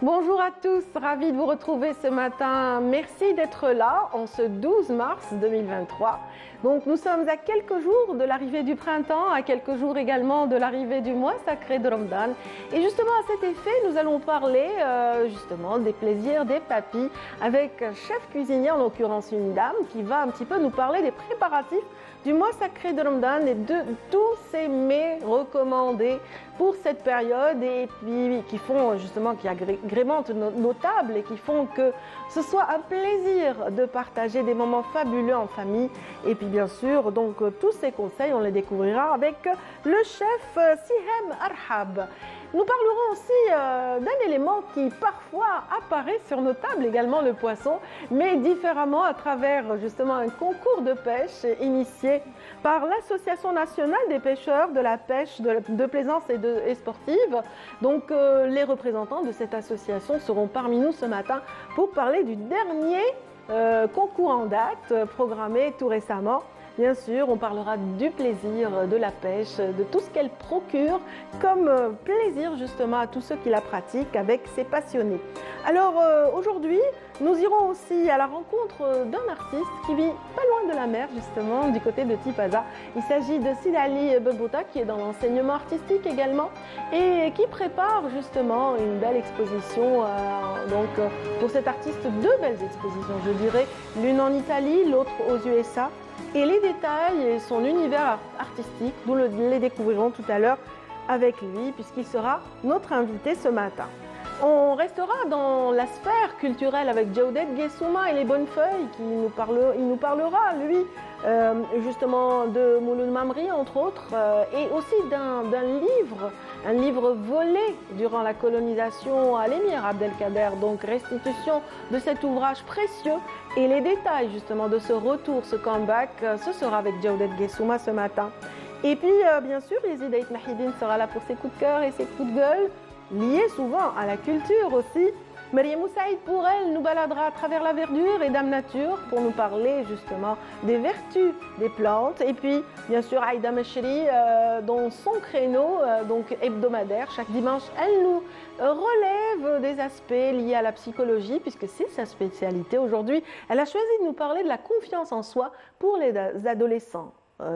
Bonjour à tous, ravi de vous retrouver ce matin. Merci d'être là en ce 12 mars 2023. Donc nous sommes à quelques jours de l'arrivée du printemps, à quelques jours également de l'arrivée du mois sacré de Ramadan. Et justement à cet effet, nous allons parler justement des plaisirs des papis avec un chef cuisinier, en l'occurrence une dame, qui va un petit peu nous parler des préparatifs du mois sacré de Ramadan et de tous ces mets recommandés pour cette période et puis qui font justement, qui agrémentent nos tables et qui font que ce soit un plaisir de partager des moments fabuleux en famille. Et puis bien sûr, donc tous ces conseils, on les découvrira avec le chef Sihem Arhab. Nous parlerons aussi d'un élément qui parfois apparaît sur nos tables, également le poisson, mais différemment à travers justement un concours de pêche initié par l'Association nationale des pêcheurs de la pêche de plaisance et sportive. Donc les représentants de cette association seront parmi nous ce matin pour parler du dernier concours en date programmé tout récemment. Bien sûr, on parlera du plaisir de la pêche, de tout ce qu'elle procure comme plaisir justement à tous ceux qui la pratiquent avec ces passionnés. Alors aujourd'hui, nous irons aussi à la rencontre d'un artiste qui vit pas loin de la mer justement, du côté de Tipaza. Il s'agit de Sidali Bebouta qui est dans l'enseignement artistique également et qui prépare justement une belle exposition. Pour cet artiste, deux belles expositions, je dirais, l'une en Italie, l'autre aux USA. Et les détails et son univers artistique, nous les découvrirons tout à l'heure avec lui, puisqu'il sera notre invité ce matin. On restera dans la sphère culturelle avec Jawdet Gessouma et les bonnes feuilles, il nous parlera, lui, justement de Mouloud Mamri, entre autres, et aussi un livre volé durant la colonisation à l'émir Abdelkader, donc restitution de cet ouvrage précieux. Et les détails justement de ce retour, ce comeback, ce sera avec Jawdet Gessouma ce matin. Et puis, bien sûr, Yezid Aït Mahidine sera là pour ses coups de cœur et ses coups de gueule, liés souvent à la culture aussi. Mariam Moussaïd, pour elle, nous baladera à travers la verdure et Dame Nature pour nous parler justement des vertus des plantes. Et puis, bien sûr, Aïda Meshri, dans son créneau donc hebdomadaire, chaque dimanche, elle nous relève des aspects liés à la psychologie, puisque c'est sa spécialité aujourd'hui. Elle a choisi de nous parler de la confiance en soi pour les adolescents.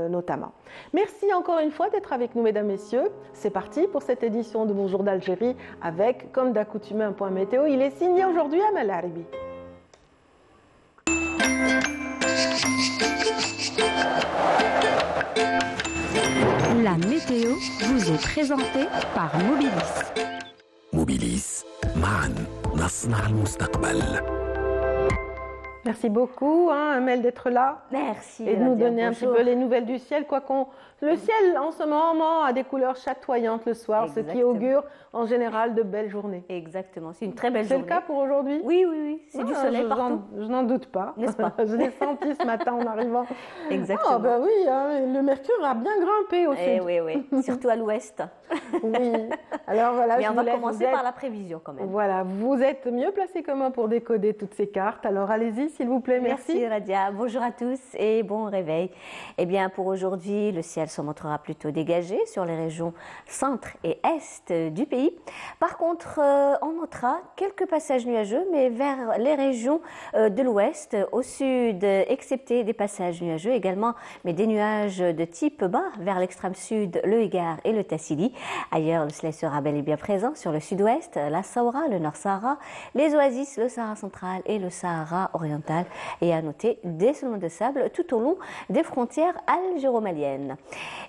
Notamment. Merci encore une fois d'être avec nous, mesdames, messieurs. C'est parti pour cette édition de Bonjour d'Algérie avec, comme d'accoutumé, un point météo. Il est signé aujourd'hui à Malaribi. La météo vous est présentée par Mobilis. Mobilis, معاً نصنع المستقبل. Merci beaucoup, Amel, d'être là. Merci. Et de nous donner un petit peu les nouvelles du ciel. Le ciel, en ce moment, a des couleurs chatoyantes le soir, ce qui augure en général de belles journées. Exactement, c'est une très belle journée. C'est le cas pour aujourd'hui? Oui, c'est du soleil partout. Je n'en doute pas. N'est-ce pas? Je l'ai senti ce matin en arrivant. Exactement. Ah ben oui, le mercure a bien grimpé au sud. Oui, surtout à l'ouest. Oui. Alors voilà. Mais on va commencer par la prévision quand même. Voilà, vous êtes mieux placé que moi pour décoder toutes ces cartes. Alors allez-y, s'il vous plaît. Merci Radia. Bonjour à tous et bon réveil. Eh bien, pour aujourd'hui, le ciel se montrera plutôt dégagé sur les régions centre et est du pays. Par contre, on notera quelques passages nuageux, mais vers les régions de l'ouest, au sud, excepté des passages nuageux également, mais des nuages de type bas vers l'extrême sud, le Hégard et le Tassili. Ailleurs, le soleil sera bel et bien présent sur le sud-ouest, la Saoura, le Nord Sahara, les oasis, le Sahara central et le Sahara oriental. Et à noter des soulèvements de sable tout au long des frontières algéro-maliennes.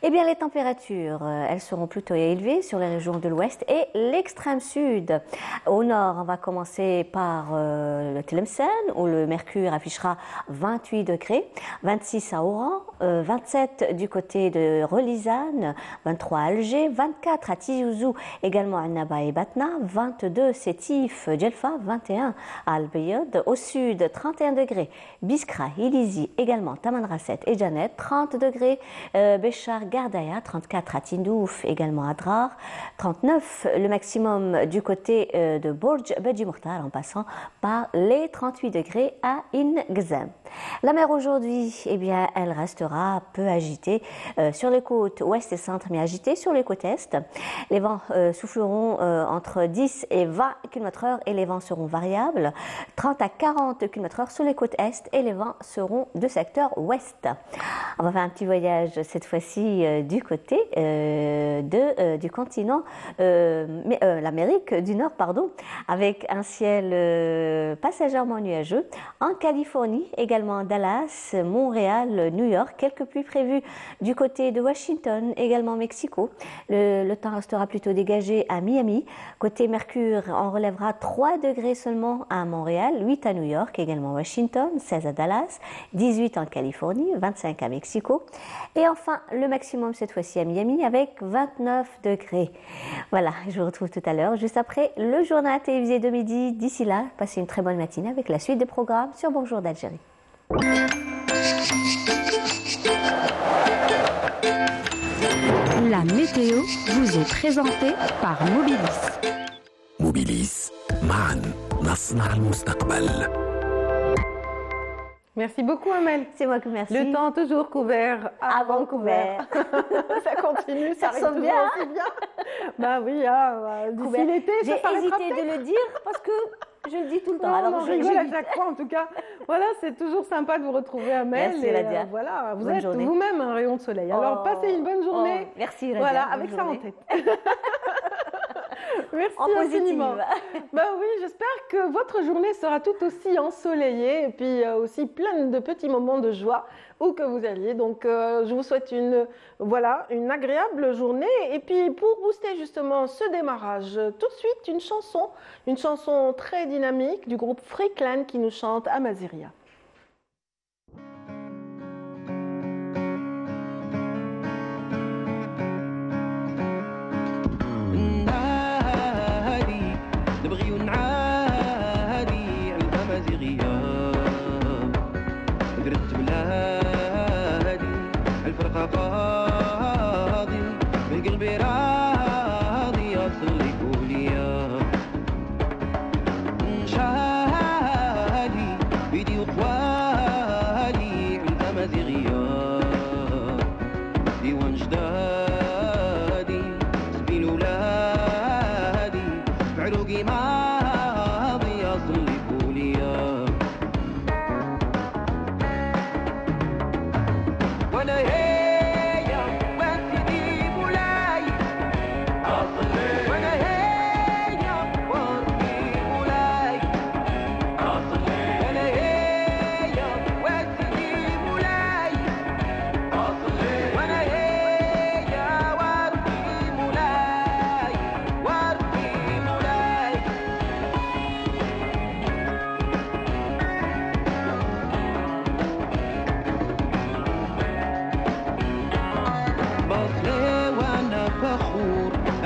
Eh bien, les températures, elles seront plutôt élevées sur les régions de l'ouest et l'extrême sud. Au nord, on va commencer par le Tlemcen, où le mercure affichera 28 degrés, 26 à Oran, 27 du côté de Relizane, 23 à Alger, 24 à Tizi Ouzou, également à Naba et Batna, 22 Sétif, Djelfa, 21 à Al-Bayod, au sud 31 degrés, Biskra, Ilizi, également Tamanrasset et Janet, 30 degrés, Béchar, Gardaya, 34 à Tindouf, également à Drar, 39 le maximum du côté de Bourj Bedji Mourtar, en passant par les 38 degrés à Ingzem. La mer aujourd'hui, eh bien, elle restera sera peu agité sur les côtes ouest et centre, mais agité sur les côtes est. Les vents souffleront entre 10 et 20 km/h et les vents seront variables, 30 à 40 km/h sur les côtes est et les vents seront de secteur ouest. On va faire un petit voyage cette fois-ci du côté du continent, l'Amérique du Nord, pardon, avec un ciel passagèrement nuageux. En Californie, également Dallas, Montréal, New York, quelques pluies prévues du côté de Washington, également Mexico. Le temps restera plutôt dégagé à Miami. Côté Mercure, on relèvera 3 degrés seulement à Montréal, 8 à New York, également Washington, 16 à Dallas, 18 en Californie, 25 à Mexico. Et enfin, le maximum cette fois-ci à Miami avec 29 degrés. Voilà, je vous retrouve tout à l'heure, juste après le journal télévisé de midi. D'ici là, passez une très bonne matinée avec la suite des programmes sur Bonjour d'Algérie. La météo vous est présentée par Mobilis. موبيليس معا نصنع المستقبل. Merci beaucoup, Amel. C'est moi qui vous remercie. Le temps toujours couvert avant couvert. Ça continue, ça ressemble arrive bien. toujours aussi bien. Bah oui, d'ici l'été, ça J'ai s'arrêtera hésité de le dire parce que je le dis tout le temps. Non, Alors on je rigole à dis. chaque fois en tout cas. Voilà, c'est toujours sympa de vous retrouver, Amel. Merci, et, Radia. voilà, vous Bonne êtes journée. vous-même un rayon de soleil. Alors passez une bonne journée. Merci, Radia. Voilà, Bonne avec ça journée. en tête. Merci En positive. infiniment. Bah oui, j'espère que votre journée sera tout aussi ensoleillée et puis aussi pleine de petits moments de joie où que vous alliez. Donc je vous souhaite une agréable journée et puis pour booster justement ce démarrage, tout de suite une chanson très dynamique du groupe Freakland qui nous chante Amaziria. فاضي من قلبي راضي اصلي قوليا شهادي بيدي وخوالي انت مزيغيا ديوان جدادي سبيل ولادي بعروقي ماضي اصلي قوليا وانا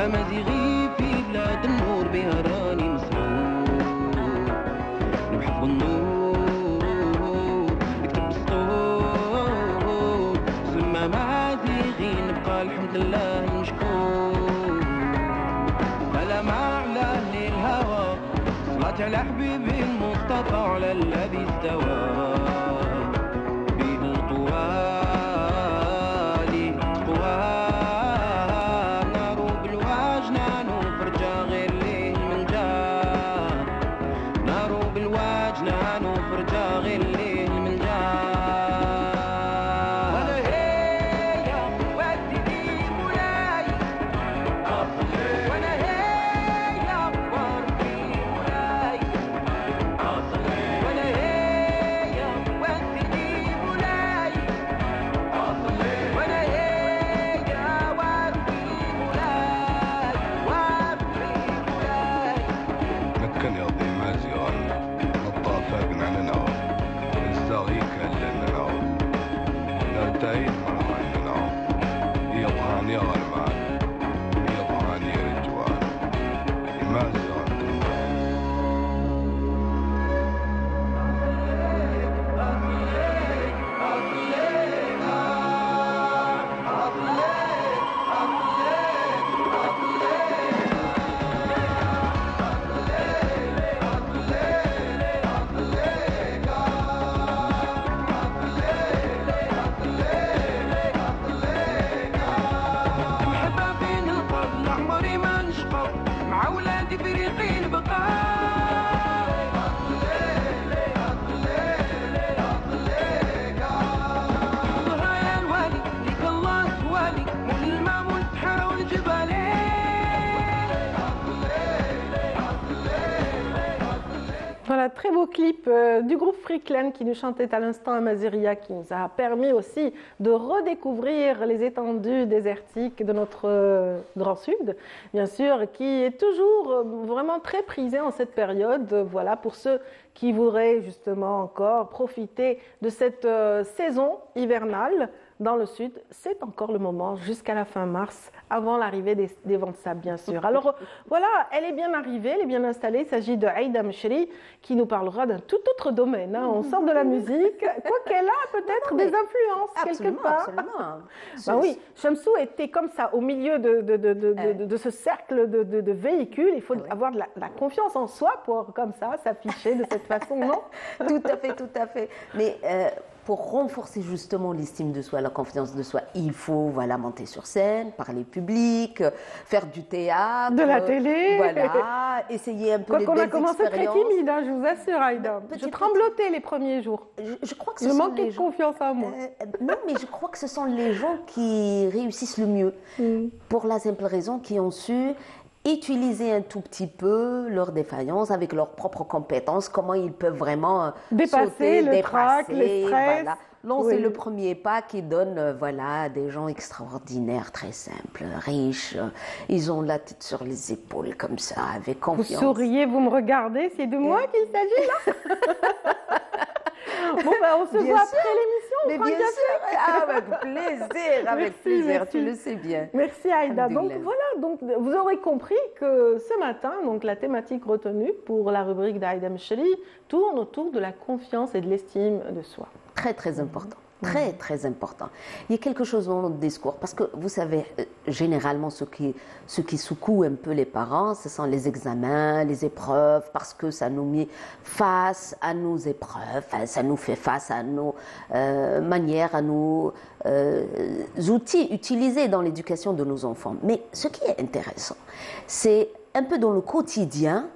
أمازيغي في بلاد النور بها راني مسرور نبحث بالنور نكتب بالسطور سما أمازيغي نبقى الحمد لله مشكور سلام على أهل الهوى صلاة على حبيبي المصطفى على الذي استوى به الطوالي طوال nouveau clip du groupe Freakland qui nous chantait à l'instant Amaziria, qui nous a permis aussi de redécouvrir les étendues désertiques de notre Grand Sud, bien sûr, qui est toujours vraiment très prisé en cette période. Voilà, pour ceux qui voudraient justement encore profiter de cette saison hivernale dans le sud, c'est encore le moment jusqu'à la fin mars, avant l'arrivée des vents de sable, bien sûr. Alors voilà, elle est bien arrivée, elle est bien installée. Il s'agit de Aïda Mchri qui nous parlera d'un tout autre domaine. Hein. On sort de la musique, quoiqu'elle a peut-être des influences quelque part. Absolument. Ben oui, Shamsou était comme ça, au milieu de ce cercle de véhicules. Il faut avoir de la confiance en soi pour, comme ça, s'afficher de cette façon, non? Tout à fait, tout à fait. Mais pour renforcer justement l'estime de soi, la confiance de soi, il faut monter sur scène, parler public, faire du théâtre. De la télé. Voilà, essayer un peu les belles expériences. On a commencé très timide, hein, je vous assure, Aïda. Je tremblotais les premiers jours. Je crois que ce je sont manquais les de gens... confiance en moi. Non, mais je crois que ce sont les gens qui réussissent le mieux. Pour la simple raison qu'ils ont su utiliser un tout petit peu leurs défaillances avec leurs propres compétences, comment ils peuvent vraiment dépasser le trac, le stress. Voilà. Lancer le premier pas qui donne des gens extraordinaires, très simples, riches. Ils ont la tête sur les épaules comme ça, avec confiance. Vous souriez, vous me regardez, c'est de moi qu'il s'agit là. Bon, on se voit après l'émission. Mais bien sûr, avec plaisir, avec plaisir, merci. Tu le sais bien. Merci Aïda. Donc voilà, vous aurez compris que ce matin, donc, la thématique retenue pour la rubrique d'Aïda Mchri tourne autour de la confiance et de l'estime de soi. Très, très important. Très, très important. Il y a quelque chose dans notre discours, parce que vous savez, généralement, ce qui secoue un peu les parents, ce sont les examens, les épreuves, parce que ça nous met face à nos épreuves, ça nous fait face à nos manières, à nos outils utilisés dans l'éducation de nos enfants. Mais ce qui est intéressant, c'est un peu dans le quotidien,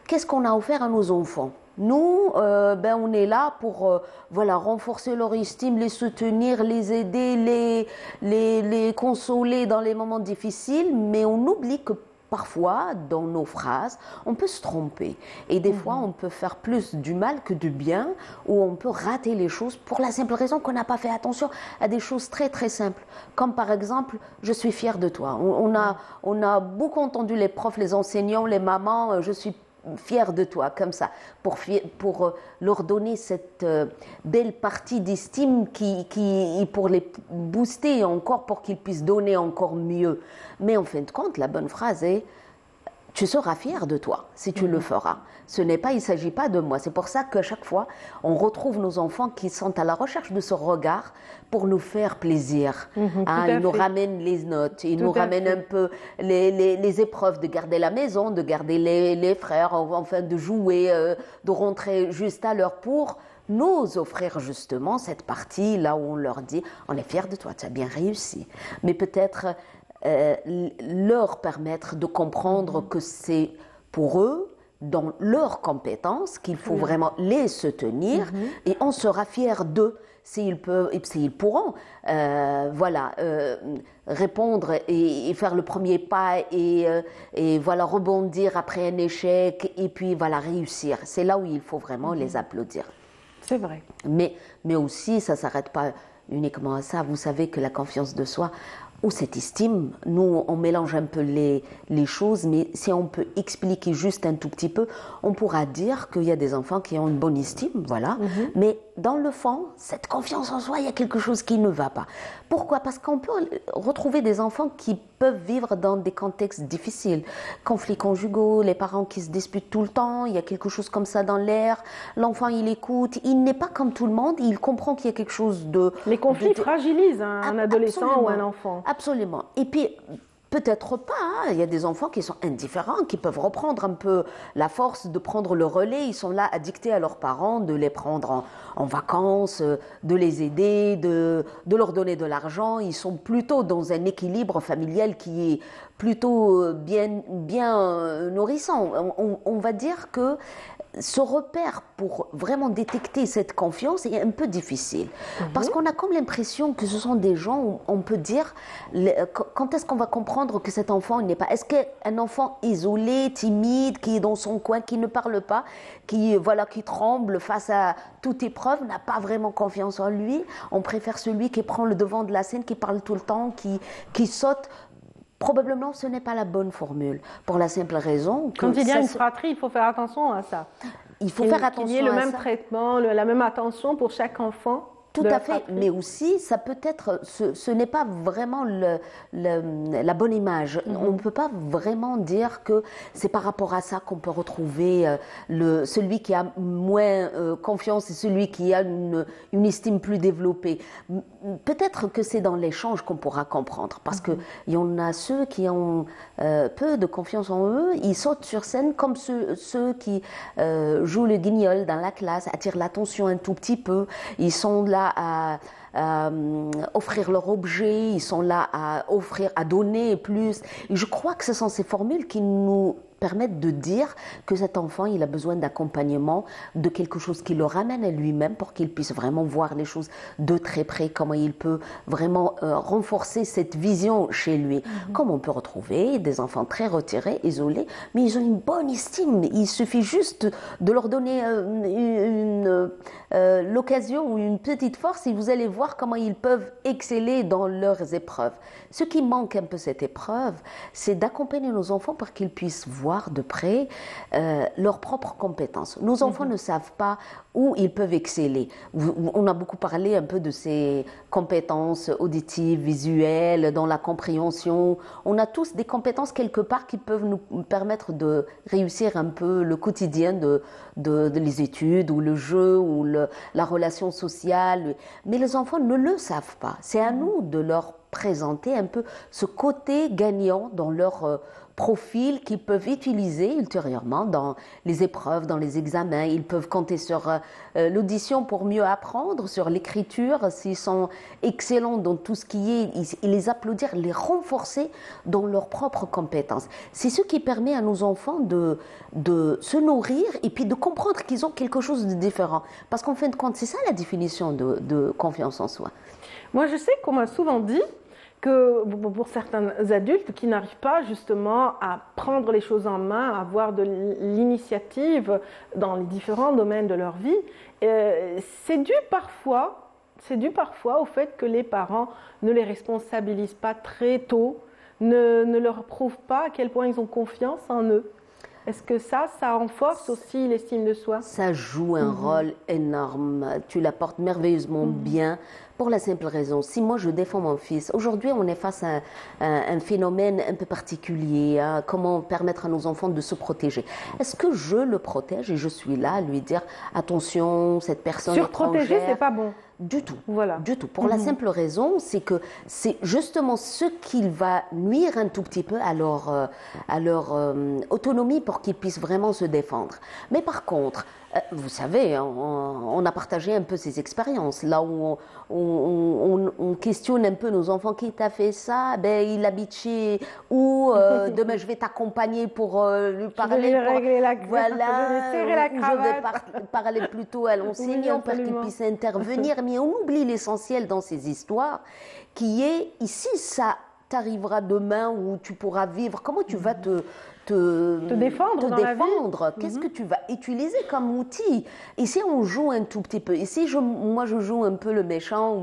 qu'est-ce qu'on a offert à nos enfants ? Nous, on est là pour renforcer leur estime, les soutenir, les aider, les consoler dans les moments difficiles, mais on oublie que parfois, dans nos phrases, on peut se tromper. Et des fois, on peut faire plus du mal que du bien, ou on peut rater les choses pour la simple raison qu'on n'a pas fait attention à des choses très très simples. Comme par exemple, je suis fière de toi. On a beaucoup entendu les profs, les enseignants, les mamans, je suis fière de toi, comme ça, pour leur donner cette belle partie d'estime pour les booster encore, pour qu'ils puissent donner encore mieux. Mais en fin de compte, la bonne phrase est « tu seras fier de toi si tu le feras ». Il ne s'agit pas de moi. C'est pour ça qu'à chaque fois, on retrouve nos enfants qui sont à la recherche de ce regard pour nous faire plaisir. Ils nous ramènent les notes, ils nous ramènent un peu les épreuves de garder la maison, de garder les frères, enfin de jouer, de rentrer juste à l'heure pour nous offrir justement cette partie là où on leur dit « on est fiers de toi, tu as bien réussi ». Mais peut-être leur permettre de comprendre que c'est pour eux, dans leurs compétences, qu'il faut vraiment les soutenir et on sera fiers d'eux s'ils pourront répondre et faire le premier pas et rebondir après un échec et puis réussir. C'est là où il faut vraiment les applaudir. C'est vrai. Mais aussi, ça ne s'arrête pas uniquement à ça. Vous savez que la confiance de soi, ou cette estime, nous on mélange un peu les choses, mais si on peut expliquer juste un tout petit peu, on pourra dire qu'il y a des enfants qui ont une bonne estime, mais dans le fond, cette confiance en soi, il y a quelque chose qui ne va pas. Pourquoi ? Parce qu'on peut retrouver des enfants qui peuvent vivre dans des contextes difficiles, conflits conjugaux, les parents qui se disputent tout le temps, il y a quelque chose comme ça dans l'air, l'enfant il écoute, il n'est pas comme tout le monde, il comprend qu'il y a quelque chose de... Les conflits fragilisent un adolescent ou un enfant. Absolument. Et puis, peut-être pas, il y a des enfants qui sont indifférents, qui peuvent reprendre un peu la force de prendre le relais, ils sont là à dicter à leurs parents de les prendre en vacances, de les aider, de leur donner de l'argent, ils sont plutôt dans un équilibre familial qui est plutôt bien nourrissant. On va dire que ce repère pour vraiment détecter cette confiance est un peu difficile. Parce qu'on a comme l'impression que ce sont des gens où on peut dire quand est-ce qu'on va comprendre que cet enfant il n'est pas. Est-ce qu'un enfant isolé, timide, qui est dans son coin, qui ne parle pas, qui tremble face à toute épreuve, n'a pas vraiment confiance en lui. On préfère celui qui prend le devant de la scène, qui parle tout le temps, qui saute. Probablement, ce n'est pas la bonne formule, pour la simple raison que... Quand il y a une fratrie, il faut faire attention à ça. Il faut faire attention à ça. Qu'il y ait le même traitement, la même attention pour chaque enfant. Tout à fait, mais aussi, ça peut être, ce n'est pas vraiment la bonne image. On ne peut pas vraiment dire que c'est par rapport à ça qu'on peut retrouver celui qui a moins confiance et celui qui a une estime plus développée. Peut-être que c'est dans l'échange qu'on pourra comprendre, parce qu'il y en a ceux qui ont peu de confiance en eux, ils sautent sur scène comme ceux qui jouent le guignol dans la classe, attirent l'attention un tout petit peu, ils sont là à offrir leur objet, ils sont là à donner plus. Et je crois que ce sont ces formules qui nous permettent de dire que cet enfant, il a besoin d'accompagnement, de quelque chose qui le ramène à lui-même pour qu'il puisse vraiment voir les choses de très près, comment il peut vraiment renforcer cette vision chez lui. Comme on peut retrouver des enfants très retirés, isolés, mais ils ont une bonne estime. Il suffit juste de leur donner l'occasion ou une petite force et vous allez voir comment ils peuvent exceller dans leurs épreuves. Ce qui manque un peu cette épreuve, c'est d'accompagner nos enfants pour qu'ils puissent voir de près leurs propres compétences. Nos enfants ne savent pas où ils peuvent exceller. On a beaucoup parlé un peu de ces compétences auditives, visuelles, dans la compréhension. On a tous des compétences quelque part qui peuvent nous permettre de réussir un peu le quotidien de les études ou le jeu ou la relation sociale. Mais les enfants ne le savent pas. C'est à nous de leur présenter un peu ce côté gagnant dans leur profil qu'ils peuvent utiliser ultérieurement dans les épreuves, dans les examens. Ils peuvent compter sur l'audition pour mieux apprendre, sur l'écriture. S'ils sont excellents dans tout ce qui est, ils les applaudir, les renforcer dans leurs propres compétences. C'est ce qui permet à nos enfants de se nourrir et puis de comprendre qu'ils ont quelque chose de différent. Parce qu'en fin de compte, c'est ça la définition de confiance en soi. Moi, je sais qu'on m'a souvent dit que pour certains adultes qui n'arrivent pas justement à prendre les choses en main, à avoir de l'initiative dans les différents domaines de leur vie, c'est dû parfois au fait que les parents ne les responsabilisent pas très tôt, ne leur prouvent pas à quel point ils ont confiance en eux. Est-ce que ça renforce aussi l'estime de soi? Ça joue un rôle énorme. Tu l'apportes merveilleusement bien pour la simple raison. Si moi je défends mon fils, aujourd'hui on est face à un phénomène un peu particulier. Hein, comment permettre à nos enfants de se protéger? Est-ce que je le protège et je suis là à lui dire attention, cette personne surprotéger, étrangère, c'est pas bon. Du tout. Voilà. Du tout. Pour la simple raison, c'est que c'est justement ce qui va nuire un tout petit peu à leur autonomie pour qu'ils puissent vraiment se défendre. Mais par contre, vous savez, on a partagé un peu ces expériences. Là où on questionne un peu nos enfants, qui t'a fait ça? Ben, il habite chez où? Demain, je vais t'accompagner pour lui parler. Je vais régler la voilà, je vais serrer la cravate. Je vais parler plutôt à l'enseignant Oui, pour qu'il puisse intervenir. Mais on oublie l'essentiel dans ces histoires, qui est ici, ça t'arrivera demain où tu pourras vivre. Comment tu vas te défendre dans la vie. Qu'est-ce que tu vas utiliser comme outil? Ici, on joue un tout petit peu. Ici, moi, je joue un peu le méchant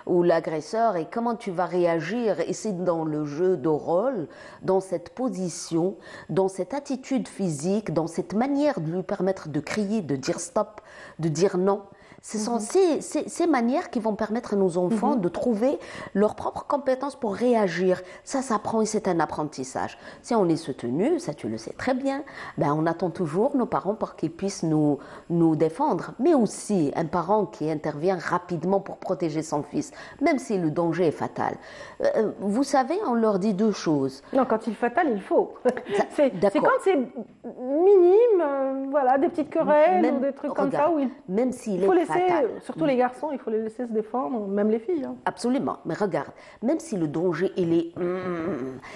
ou l'agresseur. Et comment tu vas réagir? Et c'est dans le jeu de rôle, dans cette position, dans cette attitude physique, dans cette manière de lui permettre de crier, de dire stop, de dire non. Ce sont ces manières qui vont permettre à nos enfants de trouver leurs propres compétences pour réagir. Ça s'apprend et c'est un apprentissage. Si on est soutenu, ça tu le sais très bien, ben on attend toujours nos parents pour qu'ils puissent nous défendre. Mais aussi un parent qui intervient rapidement pour protéger son fils, même si le danger est fatal. Vous savez, on leur dit deux choses. Non, quand il est fatal, il faut. C'est D'accord. quand c'est minime, voilà, des petites querelles ou des trucs comme ça. Où même s'il faut est laisser, fatal. surtout les garçons, il faut les laisser se défendre, même les filles. Hein. Absolument, mais regarde, même si le danger, il est...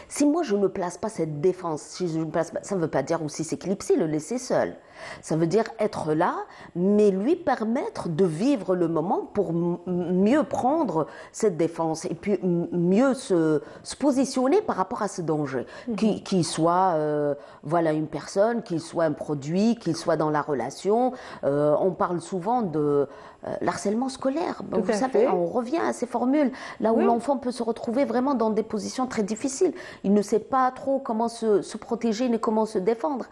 si moi je ne place pas cette défense, si je ne place pas, ça ne veut pas dire aussi s'éclipser, le laisser seul. Ça veut dire être là, mais lui permettre de vivre le moment pour mieux prendre cette défense et puis mieux se positionner par rapport à ce danger. Qu'il soit voilà, une personne, qu'il soit un produit, qu'il soit dans la relation. On parle souvent de l'harcèlement scolaire. Vous savez, on revient à ces formules, là où l'enfant peut se retrouver vraiment dans des positions très difficiles. Il ne sait pas trop comment se protéger ni comment se défendre.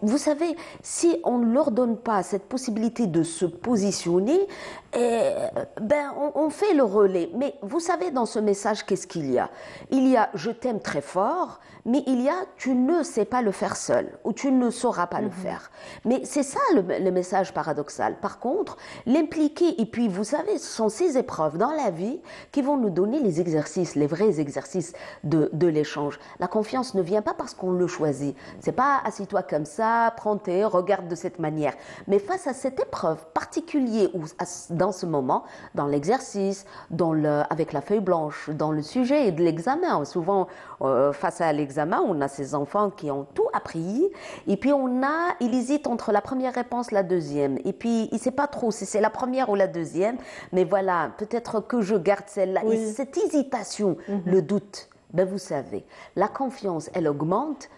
Vous savez, si on ne leur donne pas cette possibilité de se positionner, on fait le relais. Mais vous savez, dans ce message, qu'est-ce qu'il y a? Il y a « je t'aime très fort », mais il y a « tu ne sais pas le faire seul » ou « tu ne sauras pas le faire ». Mais c'est ça le message paradoxal. Par contre, l'impliquer, et puis vous savez, ce sont ces épreuves dans la vie qui vont nous donner les exercices, les vrais exercices de l'échange. La confiance ne vient pas parce qu'on le choisit. C'est pas « assis-toi comme ça, prends tes, regarde de cette manière ». Mais face à cette épreuve particulière ou dans ce moment, dans l'exercice, avec la feuille blanche, dans le sujet de l'examen. Souvent, face à l'examen, on a ces enfants qui ont tout appris et puis il hésite entre la première réponse et la deuxième. Et puis, il ne sait pas trop si c'est la première ou la deuxième, mais voilà, peut-être que je garde celle-là. Et cette hésitation, le doute, vous savez, la confiance, elle augmente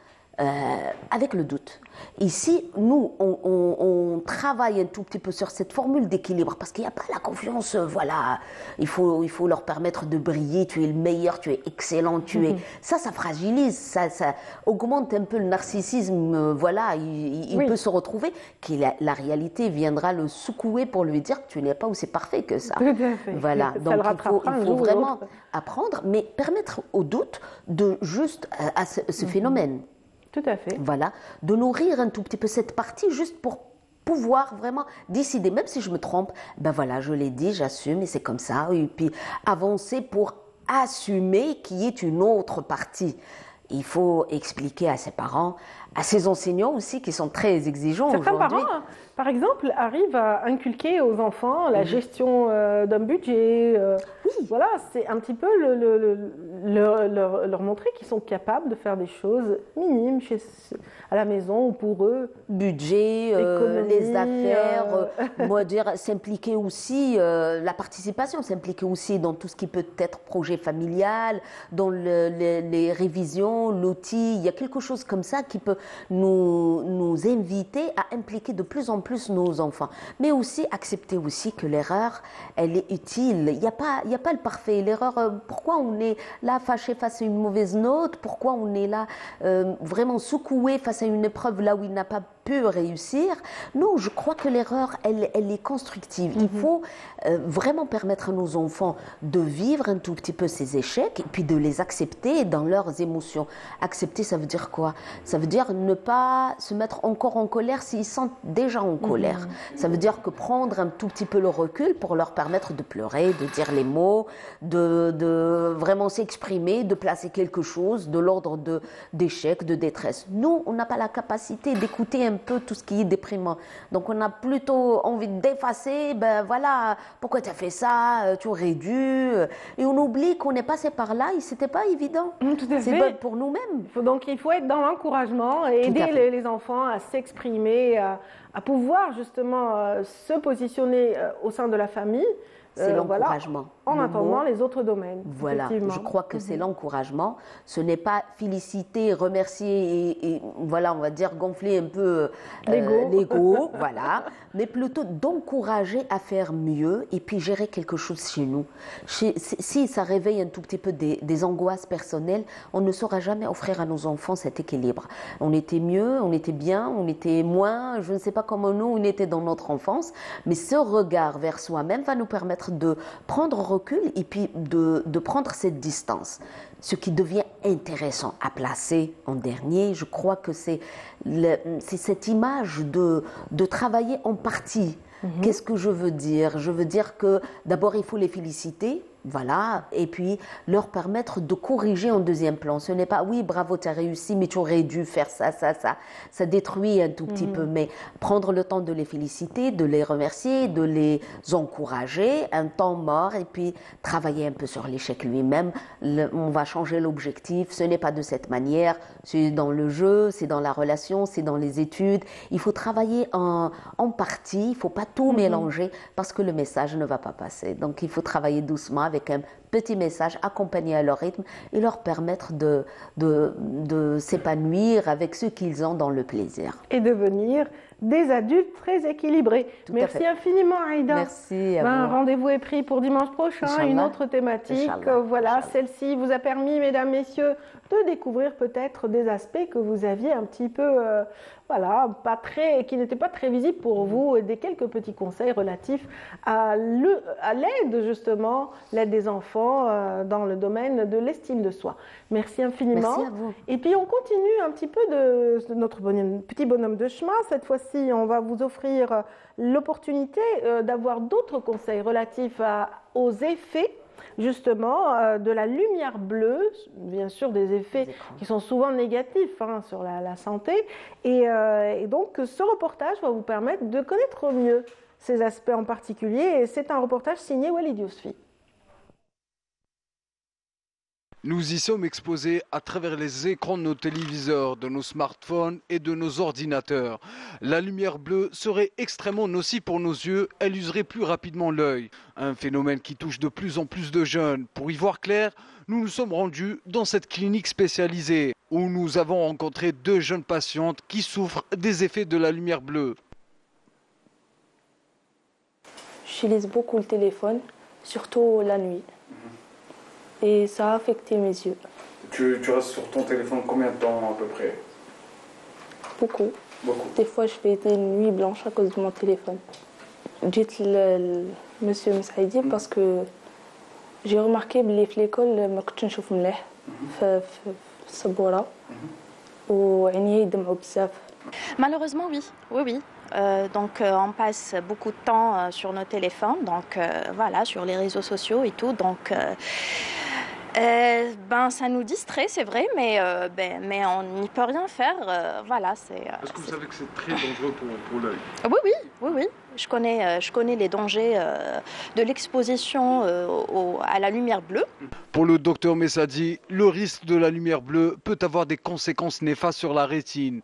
avec le doute. Ici, nous, on travaille un tout petit peu sur cette formule d'équilibre parce qu'il n'y a pas la confiance, voilà, il faut leur permettre de briller, tu es le meilleur, tu es excellent, ça fragilise, ça augmente un peu le narcissisme, voilà, il peut se retrouver, la réalité viendra le secouer pour lui dire que tu n'es pas aussi parfait que ça. Tout à fait. Voilà, donc il faut vraiment apprendre, mais permettre au doute de juste à ce phénomène. Tout à fait. Voilà, de nourrir un tout petit peu cette partie juste pour pouvoir vraiment décider, même si je me trompe, voilà, je l'ai dit, j'assume et c'est comme ça, et puis avancer pour assumer qu'il y ait une autre partie. Il faut expliquer à ses parents, à ses enseignants aussi qui sont très exigeants aujourd'hui. Certains parents, par exemple, arrivent à inculquer aux enfants la gestion d'un budget. Voilà, c'est un petit peu leur montrer qu'ils sont capables de faire des choses minimes à la maison ou pour eux. Budget, les affaires, moi dire s'impliquer aussi, la participation, s'impliquer aussi dans tout ce qui peut être projet familial, dans les révisions, l'outil. Il y a quelque chose comme ça qui peut nous inviter à impliquer de plus en plus nos enfants, mais aussi accepter aussi que l'erreur, elle est utile. Il n'y a pas le parfait. L'erreur, pourquoi on est là fâché face à une mauvaise note? Pourquoi on est là vraiment secoué face à une épreuve là où il n'a pas pu réussir? Non, je crois que l'erreur, elle est constructive. Il faut vraiment permettre à nos enfants de vivre un tout petit peu ces échecs et puis de les accepter dans leurs émotions. Accepter, ça veut dire quoi? Ça veut dire ne pas se mettre encore en colère s'ils sont déjà en colère. Ça veut dire que prendre un tout petit peu le recul pour leur permettre de pleurer, de dire les mots, de vraiment s'exprimer, de placer quelque chose de l'ordre d'échec, de détresse. Nous, on n'a pas la capacité d'écouter un peu tout ce qui est déprimant. Donc, on a plutôt envie d'effacer, voilà, pourquoi tu as fait ça, tu aurais dû. Et on oublie qu'on est passé par là et c'était pas évident. Tout à fait. C'est bon pour nous-mêmes. Donc, il faut être dans l'encouragement et aider les enfants à s'exprimer, à pouvoir justement se positionner au sein de la famille. C'est l'encouragement. Voilà, en attendant les autres domaines. Voilà, je crois que c'est l'encouragement. Ce n'est pas féliciter, remercier et voilà, on va dire gonfler un peu l'ego, voilà, mais plutôt d'encourager à faire mieux et puis gérer quelque chose chez nous. Si ça réveille un tout petit peu des angoisses personnelles, on ne saura jamais offrir à nos enfants cet équilibre. On était mieux, on était bien, on était moins, je ne sais pas comment nous, on était dans notre enfance, mais ce regard vers soi-même va nous permettre de prendre recul et puis de prendre cette distance. Ce qui devient intéressant à placer en dernier, je crois que c'est cette image de travailler en partie. Qu'est-ce que je veux dire? Je veux dire que d'abord il faut les féliciter Voilà, et puis leur permettre de corriger en deuxième plan. Ce n'est pas, oui, bravo, tu as réussi, mais tu aurais dû faire ça. Ça détruit un tout petit peu, mais prendre le temps de les féliciter, de les remercier, de les encourager, un temps mort, et puis travailler un peu sur l'échec lui-même. On va changer l'objectif, ce n'est pas de cette manière, c'est dans le jeu, c'est dans la relation, c'est dans les études. Il faut travailler en partie, il ne faut pas tout mélanger, parce que le message ne va pas passer. Donc il faut travailler doucement, avec un petit message accompagné à leur rythme et leur permettre de s'épanouir avec ce qu'ils ont dans le plaisir. Et devenir des adultes très équilibrés. Tout Merci infiniment, Aïda. Merci à vous. Rendez-vous est pris pour dimanche prochain, Inch'Allah. une autre thématique. Voilà, celle-ci vous a permis, mesdames, messieurs, de découvrir peut-être des aspects que vous aviez un petit peu, qui n'étaient pas très visibles pour vous, et des quelques petits conseils relatifs à l'aide, justement, l'aide des enfants dans le domaine de l'estime de soi. Merci infiniment. Merci à vous. Et puis on continue un petit peu de notre petit bonhomme de chemin. Cette fois-ci, on va vous offrir l'opportunité d'avoir d'autres conseils relatifs aux effets, justement, de la lumière bleue, bien sûr des effets qui sont souvent négatifs sur la santé. Et donc ce reportage va vous permettre de connaître mieux ces aspects en particulier. Et c'est un reportage signé Walid Yousfi. Nous y sommes exposés à travers les écrans de nos téléviseurs, de nos smartphones et de nos ordinateurs. La lumière bleue serait extrêmement nocive pour nos yeux, elle userait plus rapidement l'œil. Un phénomène qui touche de plus en plus de jeunes. Pour y voir clair, nous nous sommes rendus dans cette clinique spécialisée où nous avons rencontré 2 jeunes patientes qui souffrent des effets de la lumière bleue. J'utilise beaucoup le téléphone, surtout la nuit. Et ça a affecté mes yeux. Tu restes sur ton téléphone combien de temps à peu près? Beaucoup. Des fois, je fais des nuits blanches à cause de mon téléphone. Dites le monsieur Messaïdi parce que j'ai remarqué que في l'école ما كنتش نشوف مليح في السبورة وعيني يدمعوا بزاف. Malheureusement, oui. Donc on passe beaucoup de temps sur nos téléphones, donc voilà, sur les réseaux sociaux et tout. Donc ça nous distrait, c'est vrai, mais on n'y peut rien faire. Voilà, Est-ce que vous savez que c'est très dangereux pour l'œil? Oui. Je connais les dangers de l'exposition à la lumière bleue. Pour le docteur Messadi, le risque de la lumière bleue peut avoir des conséquences néfastes sur la rétine.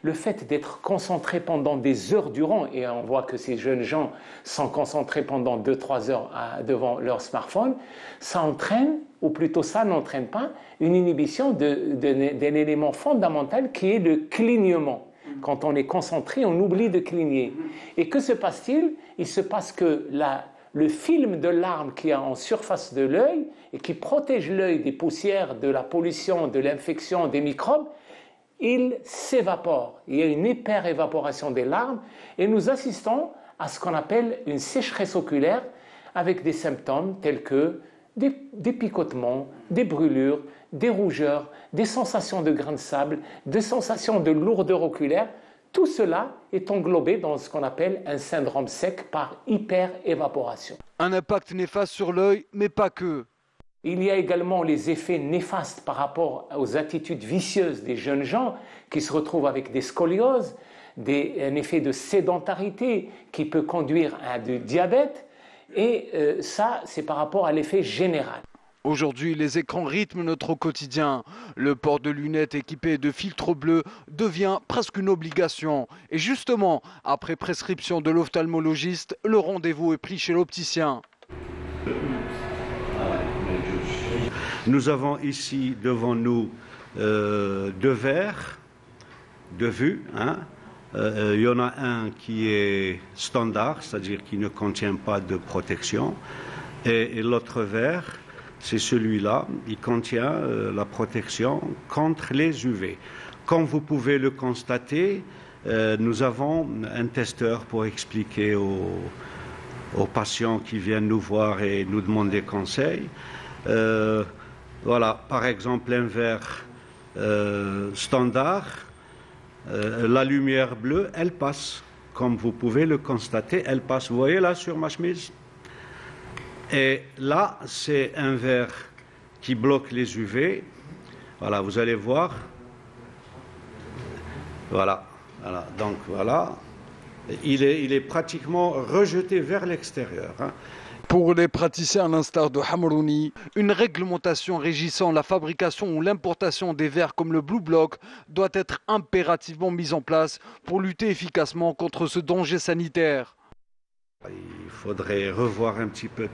Le fait d'être concentré pendant des heures durant, et on voit que ces jeunes gens sont concentrés pendant 2-3 heures devant leur smartphone, ça entraîne, ou plutôt ça n'entraîne pas, une inhibition d'un élément fondamental qui est le clignement. Quand on est concentré, on oublie de cligner. Et que se passe-t-il? Il se passe que le film de larmes qui est en surface de l'œil et qui protège l'œil des poussières, de la pollution, de l'infection, des microbes, il s'évapore. Il y a une hyper-évaporation des larmes et nous assistons à ce qu'on appelle une sécheresse oculaire avec des symptômes tels que des picotements, des brûlures, des rougeurs, des sensations de grains de sable, des sensations de lourdeur oculaire. Tout cela est englobé dans ce qu'on appelle un syndrome sec par hyper-évaporation. Un impact néfaste sur l'œil, mais pas que. Il y a également les effets néfastes par rapport aux attitudes vicieuses des jeunes gens qui se retrouvent avec des scolioses, un effet de sédentarité qui peut conduire à du diabète. Et ça, c'est par rapport à l'effet général. Aujourd'hui, les écrans rythment notre quotidien. Le port de lunettes équipées de filtres bleus devient presque une obligation. Et justement, après prescription de l'ophtalmologiste, le rendez-vous est pris chez l'opticien. Nous avons ici devant nous 2 verres de vue. Il y en a un qui est standard, c'est-à-dire qui ne contient pas de protection. Et l'autre verre, c'est celui-là, il contient la protection contre les UV. Comme vous pouvez le constater, nous avons un testeur pour expliquer aux patients qui viennent nous voir et nous demander conseil. Voilà, par exemple, un verre standard, la lumière bleue, elle passe. Comme vous pouvez le constater, elle passe. Vous voyez là sur ma chemise? Et là, c'est un verre qui bloque les UV. Voilà, vous allez voir. Voilà, voilà. Donc voilà, il est pratiquement rejeté vers l'extérieur. Hein. Pour les praticiens à l'instar de Hamrouni, une réglementation régissant la fabrication ou l'importation des verres comme le Blue Block doit être impérativement mise en place pour lutter efficacement contre ce danger sanitaire. Il faudrait revoir un petit peu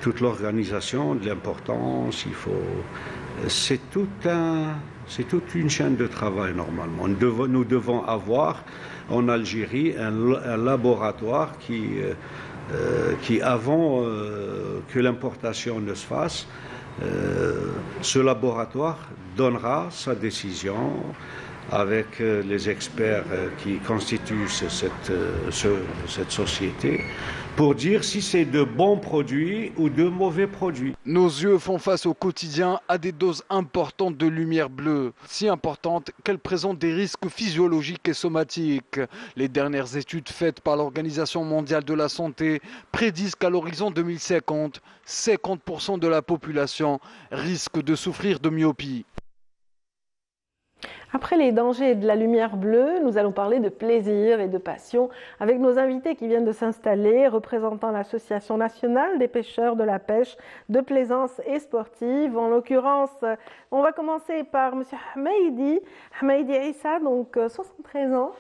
toute l'organisation de l'importance. C'est toute une chaîne de travail normalement. Nous devons avoir en Algérie un laboratoire qui avant que l'importation ne se fasse, ce laboratoire donnera sa décision avec les experts qui constituent cette société pour dire si c'est de bons produits ou de mauvais produits. Nos yeux font face au quotidien à des doses importantes de lumière bleue, si importantes qu'elles présentent des risques physiologiques et somatiques. Les dernières études faites par l'Organisation mondiale de la santé prédisent qu'à l'horizon 2050, 50% de la population risque de souffrir de myopie. Après les dangers de la lumière bleue, nous allons parler de plaisir et de passion avec nos invités qui viennent de s'installer, représentant l'Association nationale des pêcheurs de la pêche de plaisance et sportive. En l'occurrence, on va commencer par M. Hamaidi Issa, donc 73 ans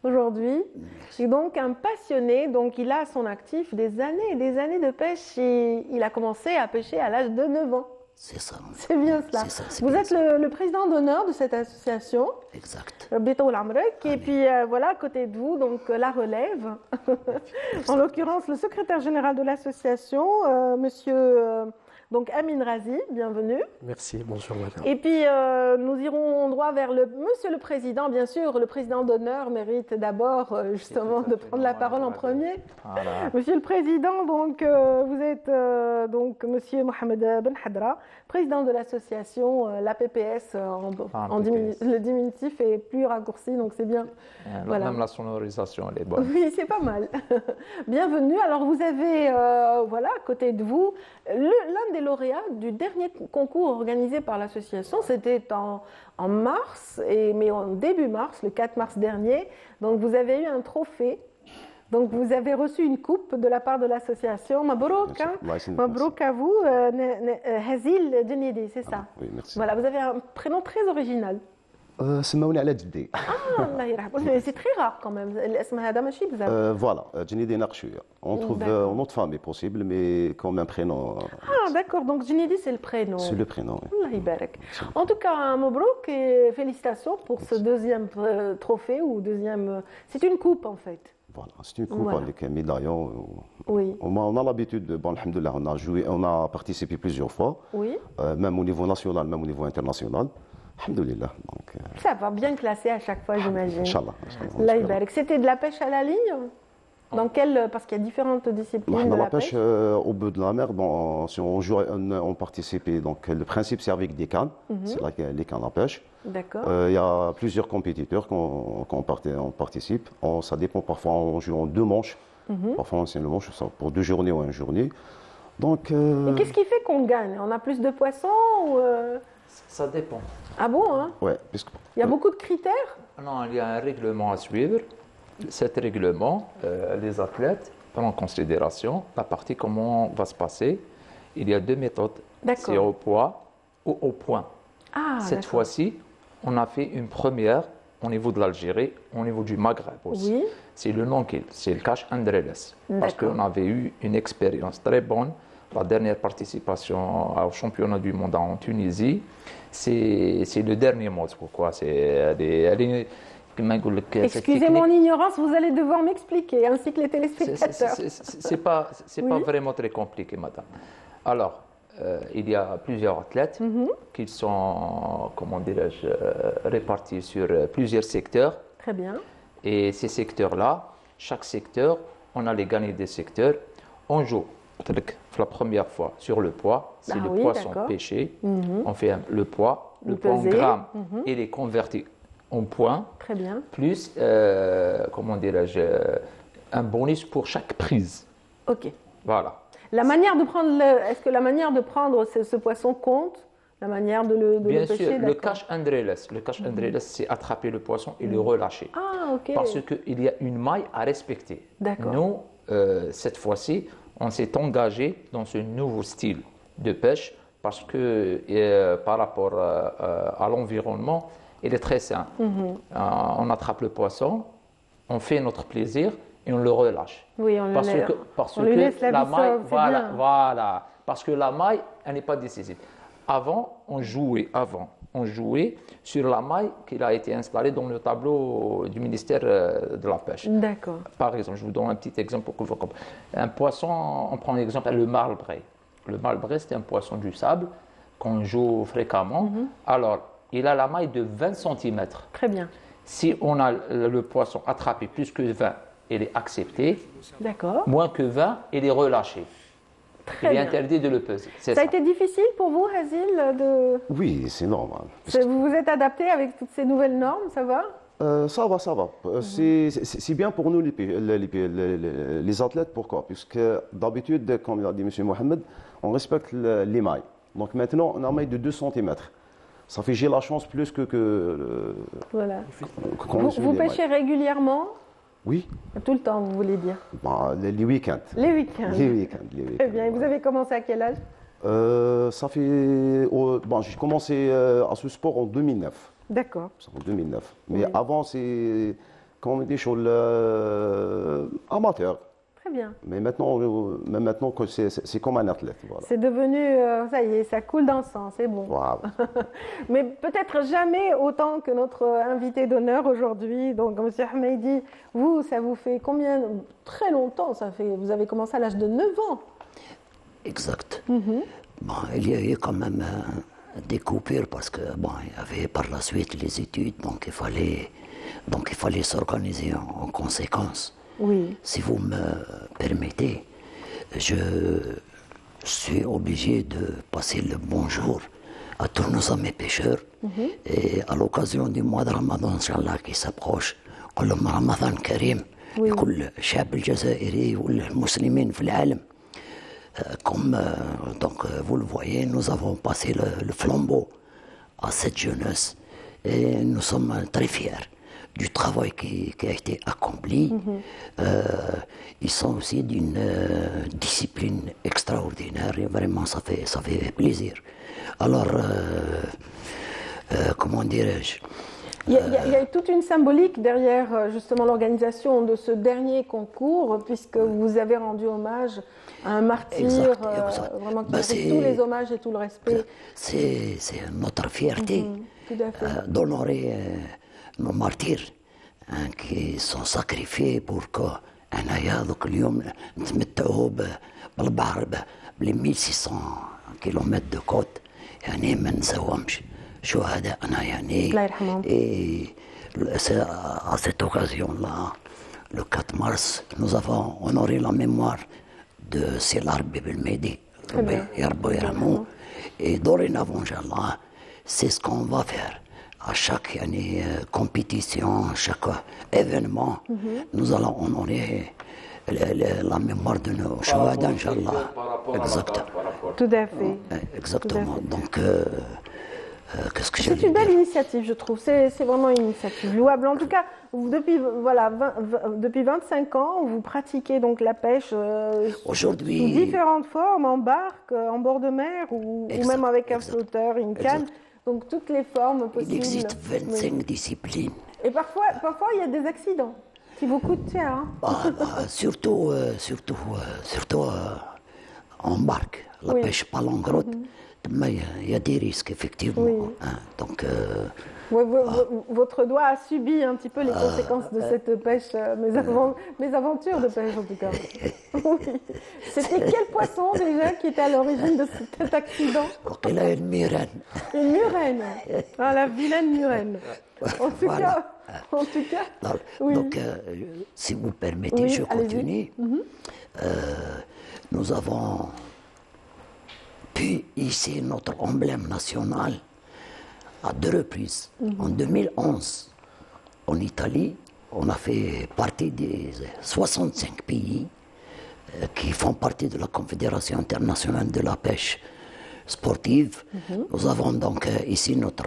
aujourd'hui, et donc un passionné. Donc il a à son actif des années et des années de pêche. Il a commencé à pêcher à l'âge de 9 ans. C'est ça. C'est bien cela. Vous êtes le président d'honneur de cette association. Exact. Et puis voilà, à côté de vous, donc la relève. En l'occurrence, le secrétaire général de l'association, monsieur donc Amin Razi, bienvenue. Merci, bonjour madame. Et puis nous irons droit vers monsieur le président. Bien sûr, le président d'honneur mérite d'abord justement de prendre la parole en premier. Voilà. Monsieur le président, donc vous êtes donc monsieur Mohamed Ben Hadra, président de l'association, la PPS, le diminutif est plus raccourci, donc c'est bien. Voilà. Même la sonorisation, elle est bonne. Oui, c'est pas mal. Bienvenue. Alors vous avez, voilà, à côté de vous, l'un des lauréats du dernier concours organisé par l'association, c'était en mars, mais en début mars, le 4 mars dernier. Donc vous avez eu un trophée. Donc vous avez reçu une coupe de la part de l'association. Mabrouk, hein? Mabrouk à vous, Hazil Djenidi, c'est ça? Oui, merci. Voilà, vous avez un prénom très original. سموني على جدي. الله يرحمه. C'est très rare quand même. الاسم هذا ماشي بزاف. Voilà, Djenidi Naqshouya. On trouve un autre famille possible, mais comme un prénom. Ah d'accord, donc Djenidi c'est le prénom. C'est le prénom. Allah يبارك. En tout cas, Mabrouk et félicitations pour ce deuxième trophée ou deuxième. C'est une coupe en fait. Voilà, c'est une coupe avec un médaillon. Oui. On a l'habitude, bon, alhamdoulilah, on a participé plusieurs fois, oui. Même au niveau national, même au niveau international. Alhamdoulilah. Ça va bien classer à chaque fois, j'imagine. Inch'Allah. C'était de la pêche à la ligne? Dans quelle, parce qu'il y a différentes disciplines de la pêche. Au bout de la mer, bon, si on joue, on participe. Donc le principe, c'est avec des cannes. C'est là qu'il y a les cannes à pêche. D'accord. Il y a plusieurs compétiteurs on participe. Ça dépend, parfois on joue en 2 manches. Parfois c'est le manche pour 2 journées ou 1 journée. Donc. Et qu'est-ce qui fait qu'on gagne? On a plus de poissons ou Ça dépend. Ah bon, hein? Ouais. Il y a beaucoup de critères? Non, il y a un règlement à suivre. Cet règlement, les athlètes prennent en considération la partie comment va se passer. Il y a 2 méthodes. C'est au poids ou au point. Ah, cette fois-ci, on a fait une première au niveau de l'Algérie, au niveau du Maghreb aussi. Oui. C'est le nom c'est le Cache Andreles. Parce qu'on avait eu une expérience très bonne. La dernière participation au championnat du monde en Tunisie, c'est le dernier mot. Pourquoi? Excusez mon ignorance, vous allez devoir m'expliquer, ainsi que les téléspectateurs. C'est pas vraiment très compliqué, madame. Alors, il y a plusieurs athlètes qui sont, comment dirais-je, répartis sur plusieurs secteurs. Très bien. Et ces secteurs-là, chaque secteur, on a les gagnants des secteurs. On joue la première fois sur le poids, c'est le poisson pêché. On fait le poids, le poids en grammes, et les convertit en points. Très bien. Plus, comment dirais-je, un bonus pour chaque prise. Ok. Voilà. La manière de prendre, est-ce que la manière de prendre ce poisson compte? La manière de le Bien pêcher? sûr, le catch and release. Le catch and release, c'est attraper le poisson et le relâcher. Ah, ok. Parce qu'il y a une maille à respecter. D'accord. Nous, cette fois-ci, on s'est engagé dans ce nouveau style de pêche parce que par rapport à l'environnement, il est très sain. On attrape le poisson, on fait notre plaisir et on le relâche. Oui, on parce que lui laisse la vie maille, sauve, voilà, parce que la maille, elle n'est pas décisive. Avant, on jouait sur la maille qui a été installée dans le tableau du ministère de la Pêche. D'accord. Par exemple, je vous donne un petit exemple pour que vous compreniez. Un poisson, on prend l'exemple, le marlbray. Le marlbray, c'est un poisson du sable qu'on joue fréquemment. Alors, il a la maille de 20 cm. Très bien. Si on a le poisson attrapé plus que 20, il est accepté. D'accord. Moins que 20, il est relâché. Très il est bien. interdit de le peser. Ça a été difficile pour vous, Hazil, de... Oui, c'est normal. Vous vous êtes adapté avec toutes ces nouvelles normes, ça va? Ça va, ça va. C'est bien pour nous les athlètes. Pourquoi? Puisque d'habitude, comme l'a dit M. Mohamed, on respecte les mailles. Donc maintenant, on a une maille de 2 cm. Ça fait j'ai la chance plus que voilà. Vous pêchez régulièrement? Oui. Tout le temps, vous voulez dire? Les week-ends. Les week-ends. Les week-ends. Très bien. Et vous avez commencé à quel âge? Ça fait... j'ai commencé à ce sport en 2009. D'accord. En 2009. Mais avant, c'est, comment on dit, amateur. Très bien. Mais maintenant c'est comme un athlète. Voilà. C'est devenu, ça y est, ça coule dans le sang, c'est bon. Wow. Mais peut-être jamais autant que notre invité d'honneur aujourd'hui. Donc, M. Ahmedi, vous, ça vous fait combien? Très longtemps, ça fait. Vous avez commencé à l'âge de 9 ans. Exact. Il y a eu quand même des coupures parce que il y avait par la suite les études, donc il fallait s'organiser en conséquence. Oui. Si vous me permettez, je suis obligé de passer le bonjour à tous nos amis pêcheurs et à l'occasion du mois de Ramadan, Inch'Allah, qui s'approche, قل لهم رمضان كريم لكل الشعب الجزائري والمسلمين في العالم. Comme vous le voyez, nous avons passé le flambeau à cette jeunesse et nous sommes très fiers du travail qui a été accompli. Ils sont aussi d'une discipline extraordinaire et vraiment ça fait plaisir. Alors, comment dirais-je? Il y a toute une symbolique derrière justement l'organisation de ce dernier concours, puisque vous avez rendu hommage à un martyr, vraiment qui mérite tous les hommages et tout le respect. C'est notre fierté d'honorer nos martyrs qui sont sacrifiés pour que أنا ذوك اليوم نتمتعوا بالبحر ب 1600 كيلومتر دو كوت يعني ما نساوهمش شهداءنا يعني. الله يرحمهم. Et à cette occasion-là, le 4 mars, nous avons honoré la mémoire de Silar Belmedi, Yarbo Yaramo. Et dorénavant, Inch'Allah, c'est ce qu'on va faire. À chaque compétition, chaque événement, nous allons honorer la mémoire de nos Shahada, Inch'Allah. Exactement. Tout à fait. Exactement. Donc, qu'est-ce que c'est une belle initiative, je trouve. C'est vraiment une initiative louable. En tout cas, depuis 25 ans, vous pratiquez donc la pêche sous différentes formes, en barque, en bord de mer ou même avec un flotteur, une canne. Donc toutes les formes possibles. Il existe 25 disciplines. Et parfois, il y a des accidents qui vous coûtent cher. Surtout en barque, la pêche pas longue route. Mais il y a des risques, effectivement. Oui. Donc, votre doigt a subi un petit peu les conséquences de cette pêche, mes aventures de pêche en tout cas. Oui. C'était quel poisson déjà qui était à l'origine de cet accident? Il a une murène. Une murène. Ah, la vilaine murène. En tout cas. Alors, oui. Donc, si vous permettez, je continue. Nous avons pu hisser notre emblème national à 2 reprises. En 2011, en Italie, on a fait partie des 65 pays qui font partie de la Confédération internationale de la pêche sportive. Nous avons donc ici notre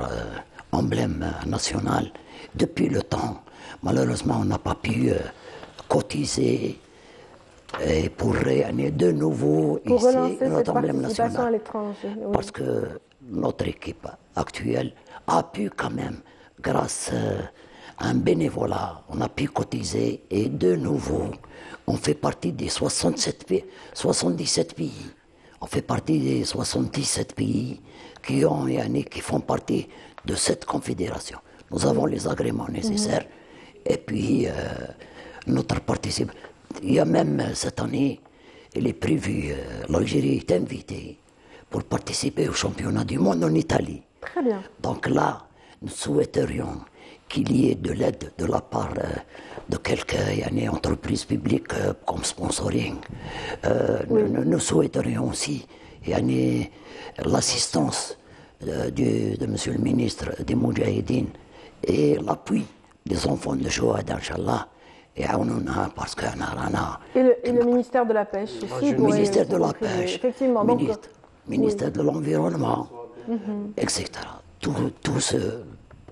emblème national. Depuis le temps, malheureusement, on n'a pas pu cotiser et pour réanimer de nouveau pour ici notre emblème national. À l'étranger. Oui. Parce que notre équipe actuelle a pu quand même, grâce à un bénévolat, on a pu cotiser et de nouveau, on fait partie des 77 pays. On fait partie des 77 pays qui font partie de cette confédération. Nous avons les agréments nécessaires et puis notre participation. Il y a même cette année, il est prévu, l'Algérie est invitée pour participer au championnat du monde en Italie. Très bien. Donc là, nous souhaiterions qu'il y ait de l'aide de la part de quelques entreprises publiques comme sponsoring. Nous souhaiterions aussi l'assistance de Monsieur le ministre des Moudjahidines et l'appui des enfants de Joad, Inch'Allah. Et le ministère de la Pêche aussi. Le ministère de la Pêche, effectivement. ministère de l'Environnement, etc. Tous ceux,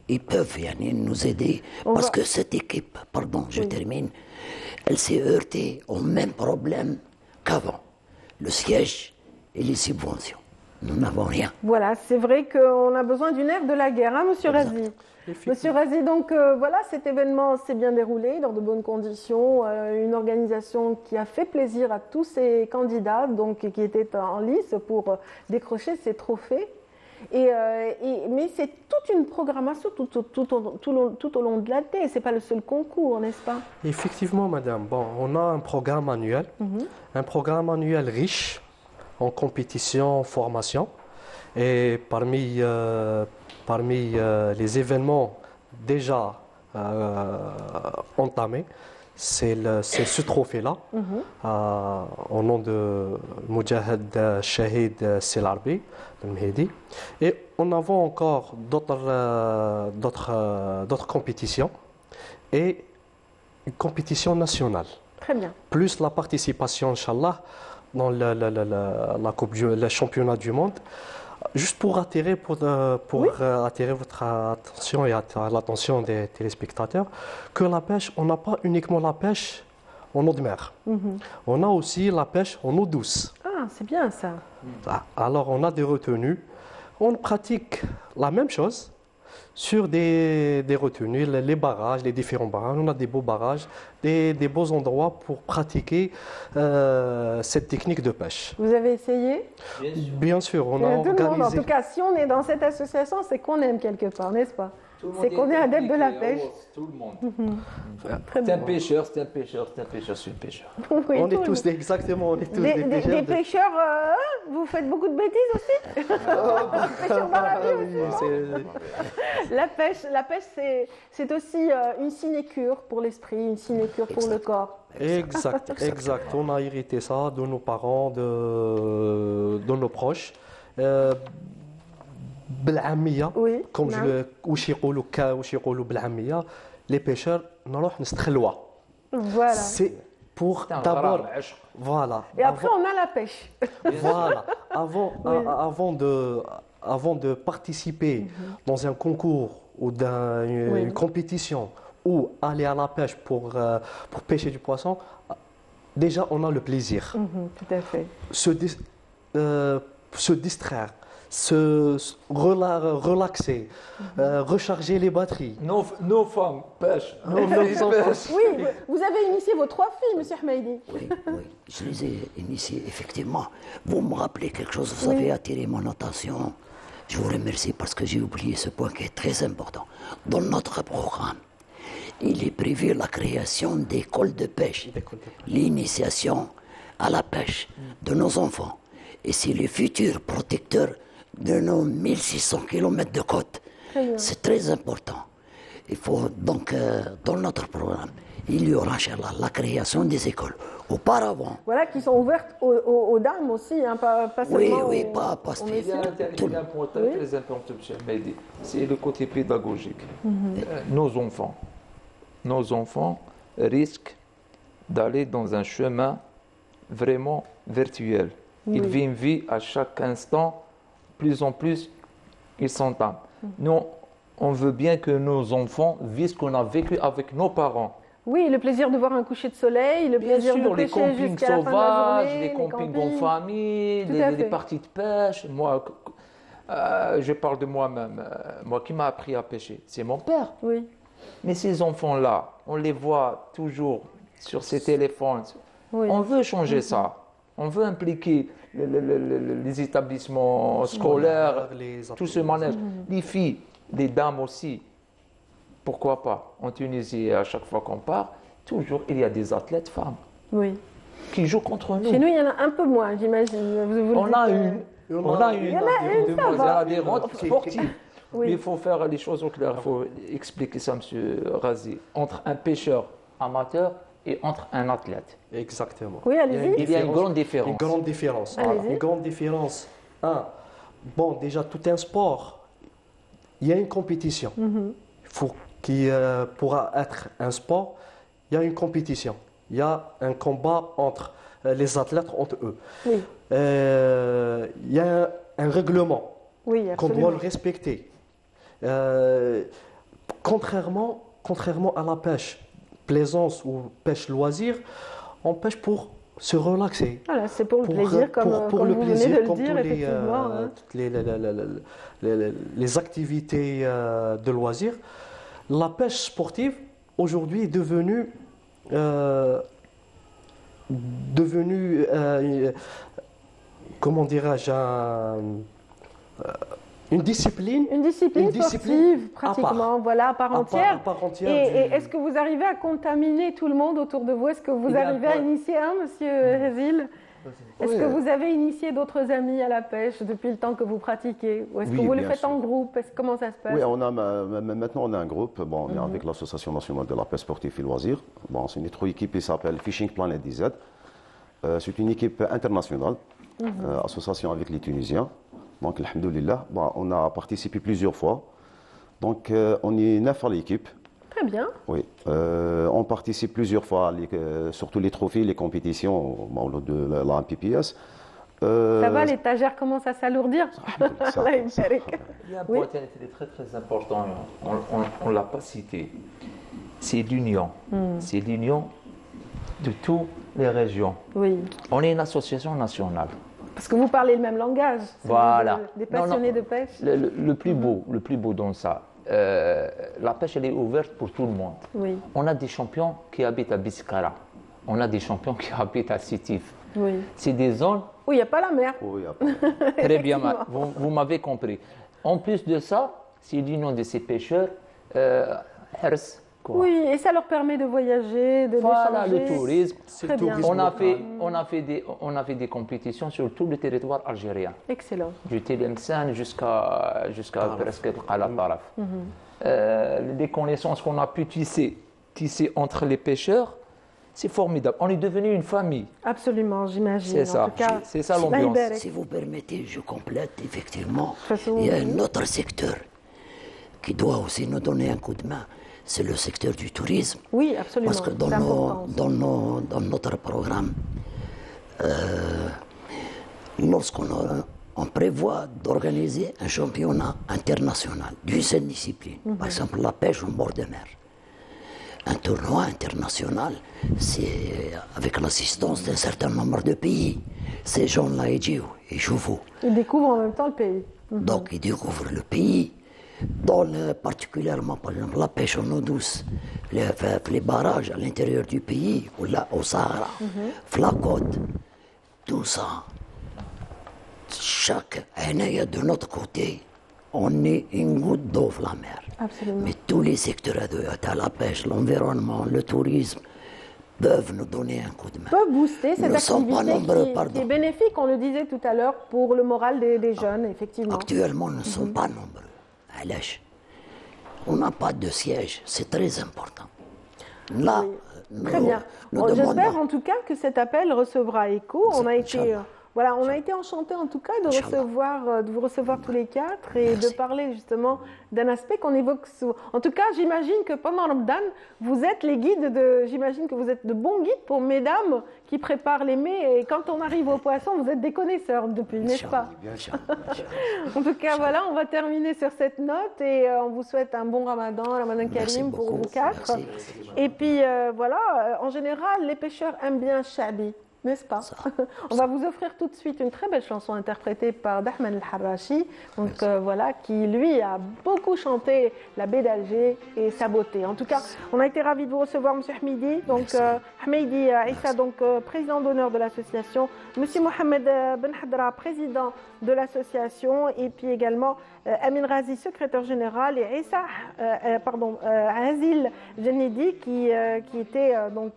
ils peuvent nous aider parce que cette équipe, je termine, elle s'est heurtée au même problème qu'avant. Le siège et les subventions. Nous n'avons rien. Voilà, c'est vrai qu'on a besoin du nerf de la guerre, hein, Monsieur Razi. Monsieur Razi, donc voilà, cet événement s'est bien déroulé dans de bonnes conditions, une organisation qui a fait plaisir à tous ces candidats, donc qui étaient en lice pour décrocher ces trophées. Mais c'est toute une programmation tout au long de l'année, c'est pas le seul concours, n'est-ce pas? Effectivement, madame. Bon, on a un programme annuel, riche en compétition, en formation, et parmi les événements déjà entamés, c'est ce trophée-là, au nom de Moudjahid Shahid Selarbi, de Mehdi. Et on a encore d'autres compétitions et une compétition nationale. Très bien. Plus la participation, Inch'Allah, dans le championnat du monde. Juste pour attirer votre attention et l'attention des téléspectateurs, que la pêche, on n'a pas uniquement la pêche en eau de mer. On a aussi la pêche en eau douce. Ah, c'est bien ça. Alors on a des retenues. On pratique la même chose sur des retenues, les barrages, les différents barrages. On a des beaux barrages, des beaux endroits pour pratiquer cette technique de pêche. Vous avez essayé? Bien sûr, on a organisé. Tout le monde, en tout cas, si on est dans cette association, c'est qu'on aime quelque part, n'est-ce pas? C'est qu'on est adepte de la pêche. Tout le monde. C'est un pêcheur, c'est un pêcheur, c'est un pêcheur, c'est un pêcheur. Oui, on est tous exactement, on est tous des pêcheurs. Des pêcheurs, vous faites beaucoup de bêtises aussi? Pêcheurs dans la vie aussi. La pêche, c'est aussi une sinécure pour l'esprit, une sinécure pour le corps. Exact. On a hérité ça de nos parents, de nos proches. بالعاميه كوم واش يقولوا بالعاميه les pêcheurs نروح نستخلوا. Voilà. C'est pour d'abord voilà. Et après on a la pêche. Voilà. Avant de participer dans un concours ou dans une compétition ou aller à la pêche pour pêcher du poisson, déjà on a le plaisir. Tout à fait. Se distraire. Se relaxer, recharger les batteries. Nos femmes pêchent. Oui, vous avez initié vos 3 filles, Monsieur Ahmedi. Oui, je les ai initiées, effectivement. Vous me rappelez quelque chose, vous avez attiré mon attention. Je vous remercie parce que j'ai oublié ce point qui est très important. Dans notre programme, il est prévu la création d'écoles de pêche, l'initiation à la pêche de nos enfants. Et c'est le futur protecteur de nos 1600 km de côte. C'est très important. Il faut donc, dans notre programme, il y aura, Inch'Allah, la création des écoles. Auparavant... Voilà, qui sont ouvertes aux dames aussi, hein, pas seulement pas Il y a un point très important, M. Mehdi, c'est le côté pédagogique. Nos enfants risquent d'aller dans un chemin vraiment virtuelle. Oui. Ils vivent une vie à chaque instant, plus en plus, ils s'entament. Nous, on veut bien que nos enfants vivent ce qu'on a vécu avec nos parents. Oui, le plaisir de voir un coucher de soleil, le plaisir de les pêcher campings jusqu'à la fin de la sauvages, journée, les campings en campings. famille, Tout à les fait. parties de pêche. Moi, je parle de moi-même. Moi qui m'a appris à pêcher, c'est mon père. Oui. Mais ces enfants-là, on les voit toujours sur ces téléphones. Oui. On veut changer ça. On veut impliquer les établissements scolaires, tout ce manège. Les filles, les dames aussi. Pourquoi pas? En Tunisie, à chaque fois qu'on part, toujours il y a des athlètes femmes Oui. qui jouent contre nous. Chez nous, il y en a un peu moins, j'imagine. On a une. On a une. Il y en a une, ça va. Adhérente sportive. Oui. Mais il faut faire les choses au clair. Il faut expliquer ça, M. Razi. Entre un pêcheur amateur et entre un athlète. Exactement. Oui, allez-y. Il y a une grande différence. Une grande différence. Allez-y. Une grande différence. Bon, déjà, tout un sport, il y a une compétition. Mhm. Qui pourra être un sport, il y a une compétition. Il y a un combat entre les athlètes, entre eux. Oui. Il y a un règlement Oui, qu'on absolument. doit le respecter. Contrairement à la pêche plaisance ou pêche loisir, on pêche pour se relaxer. Voilà, c'est pour le plaisir, comme pour le vous plaisir, venez de le comme dire, tous effectivement. Hein. les activités de loisirs. La pêche sportive, aujourd'hui, est devenue comment dirais-je, une discipline. Une discipline sportive, pratiquement, voilà, à part entière. À part entière et est-ce que vous arrivez à contaminer tout le monde autour de vous? Est-ce que vous arrivez à initier monsieur Hézil? Est-ce que vous avez initié d'autres amis à la pêche depuis le temps que vous pratiquez? Ou est-ce que vous le faites en groupe? Comment ça se passe? Oui, maintenant on a un groupe. Bon, on est avec l'Association nationale de la pêche sportive et loisirs. Bon, c'est une autre équipe qui s'appelle Fishing Planet DZ. C'est une équipe internationale, association avec les Tunisiens. Donc, alhamdoulilah, bon, on a participé plusieurs fois. Donc, on est 9 à l'équipe. Très bien. Oui, on participe plusieurs fois, surtout les trophées, les compétitions de la MPPS. Ça va, l'étagère commence à s'alourdir. Il y a un point qui est très très important, on ne l'a pas cité. C'est l'union. C'est l'union de toutes les régions. Oui. On est une association nationale. Parce que vous parlez le même langage. Voilà. Des passionnés de pêche. Le plus beau dans ça, la pêche elle est ouverte pour tout le monde. Oui. On a des champions qui habitent à Biskara. On a des champions qui habitent à Sétif. Oui. C'est des zones où il n'y a pas la mer. Oui, très bien, vous m'avez compris. En plus de ça, c'est l'union de ces pêcheurs, Hers. Oui, et ça leur permet de voyager, de voilà, d'échanger. le tourisme. Très bien. On a fait des compétitions sur tout le territoire algérien. Excellent. Du Tlemcen jusqu'à presque Qala Taraf. Les connaissances qu'on a pu tisser entre les pêcheurs, c'est formidable. On est devenu une famille. Absolument, j'imagine. C'est ça. C'est ça l'ambiance. Si vous permettez, je complète effectivement. Il y a un autre secteur qui doit aussi nous donner un coup de main. C'est le secteur du tourisme. Oui, absolument. Parce que dans notre programme, lorsqu'on prévoit d'organiser un championnat international d'une seule discipline, par exemple la pêche au bord de mer, un tournoi international, c'est avec l'assistance d'un certain nombre de pays. Ces gens-là, ils jouent. Ils découvrent en même temps le pays. Donc, ils découvrent le pays. Particulièrement, par exemple, la pêche en eau douce, les barrages à l'intérieur du pays, ou là, au Sahara, la côte, tout ça. Chaque année, de notre côté, on est une goutte d'eau de la mer. Absolument. Mais tous les secteurs de la pêche, l'environnement, le tourisme, peuvent nous donner un coup de main. Peuvent booster cette activité qui est bénéfique, on le disait tout à l'heure, pour le moral des jeunes, effectivement. Actuellement, nous ne sommes pas nombreux. On n'a pas de siège, c'est très important. Là, très bien. J'espère en tout cas que cet appel recevra écho. On a été Voilà, on a été enchantés en tout cas de vous recevoir tous les quatre et de parler justement d'un aspect qu'on évoque souvent. En tout cas, j'imagine que pendant Ramadan, vous êtes les guides j'imagine que vous êtes de bons guides pour mesdames qui préparent les mets et quand on arrive au poisson, vous êtes des connaisseurs depuis, n'est-ce pas? Bien sûr. En tout cas, voilà, on va terminer sur cette note et on vous souhaite un bon Ramadan Karim pour vous quatre. Et puis voilà, en général, les pêcheurs aiment bien Shabi, n'est-ce pas? On va vous offrir tout de suite une très belle chanson interprétée par Dahman El-Harrachi, donc voilà, qui lui a beaucoup chanté la baie d'Alger et sa beauté. En tout cas, on a été ravis de vous recevoir, Monsieur Hamidi, donc Hamidi Issa, donc président d'honneur de l'association, Monsieur Mohamed Ben Hadra, président de l'association, et puis également Amin Razi, secrétaire général, et Issa, Azil Jennidi, qui était donc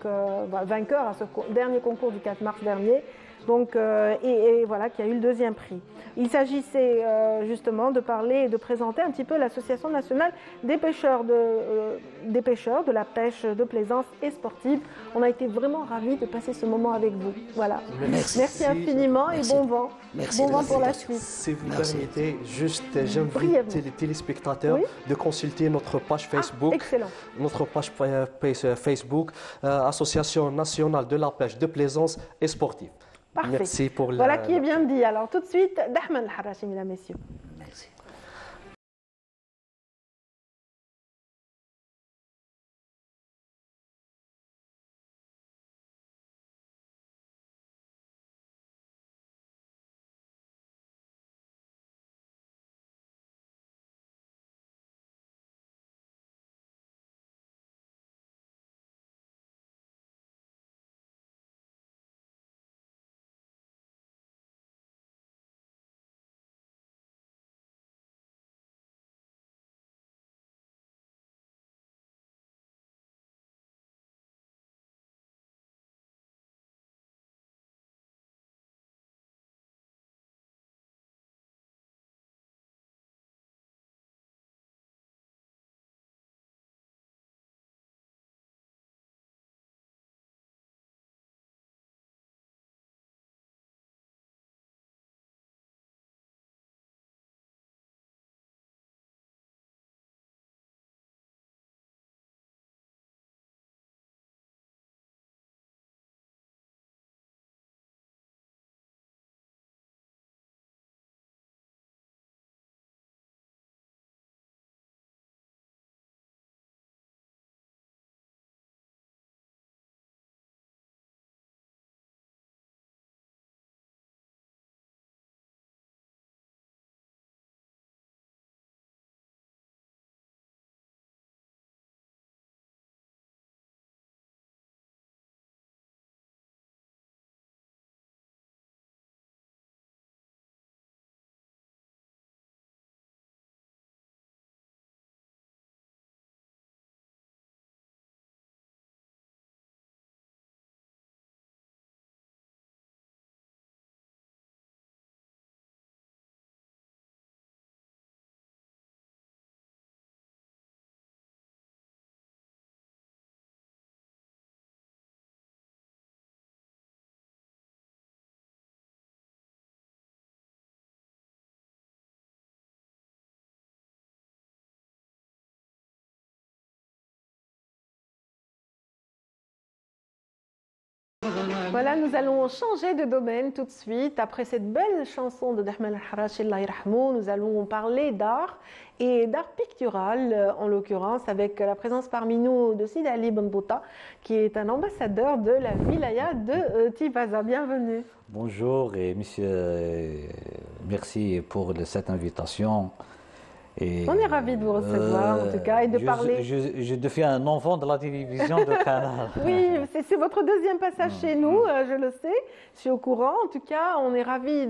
vainqueur à ce dernier concours du 4 mars dernier, donc, et voilà, qui a eu le deuxième prix. Il s'agissait justement de parler et de présenter un petit peu l'association nationale des pêcheurs de la pêche de plaisance et sportive. On a été vraiment ravis de passer ce moment avec vous. Voilà. Merci infiniment et bon vent. Bon vent pour la suite. Si vous permettez, juste j'invite les téléspectateurs de consulter notre page Facebook. Excellent. Notre page Facebook, Association nationale de la pêche de plaisance et sportive. Parfait. Merci pour voilà qui est bien dit. Alors tout de suite, Dahman El-Harrachi, mesdames, messieurs. Merci. Voilà, nous allons changer de domaine tout de suite. Après cette belle chanson de Dahman El-Harrachi, Allah yarhamou, nous allons parler d'art et d'art pictural, en l'occurrence, avec la présence parmi nous de Sid Ali Ben Bouta, qui est un ambassadeur de la wilaya de Tibaza. Bienvenue. Bonjour et monsieur, merci pour cette invitation. Et on est ravis de vous recevoir en tout cas et de parler. Je deviens un enfant de la télévision de Canal. Oui, c'est votre deuxième passage chez nous, je le sais, je suis au courant. En tout cas, on est ravis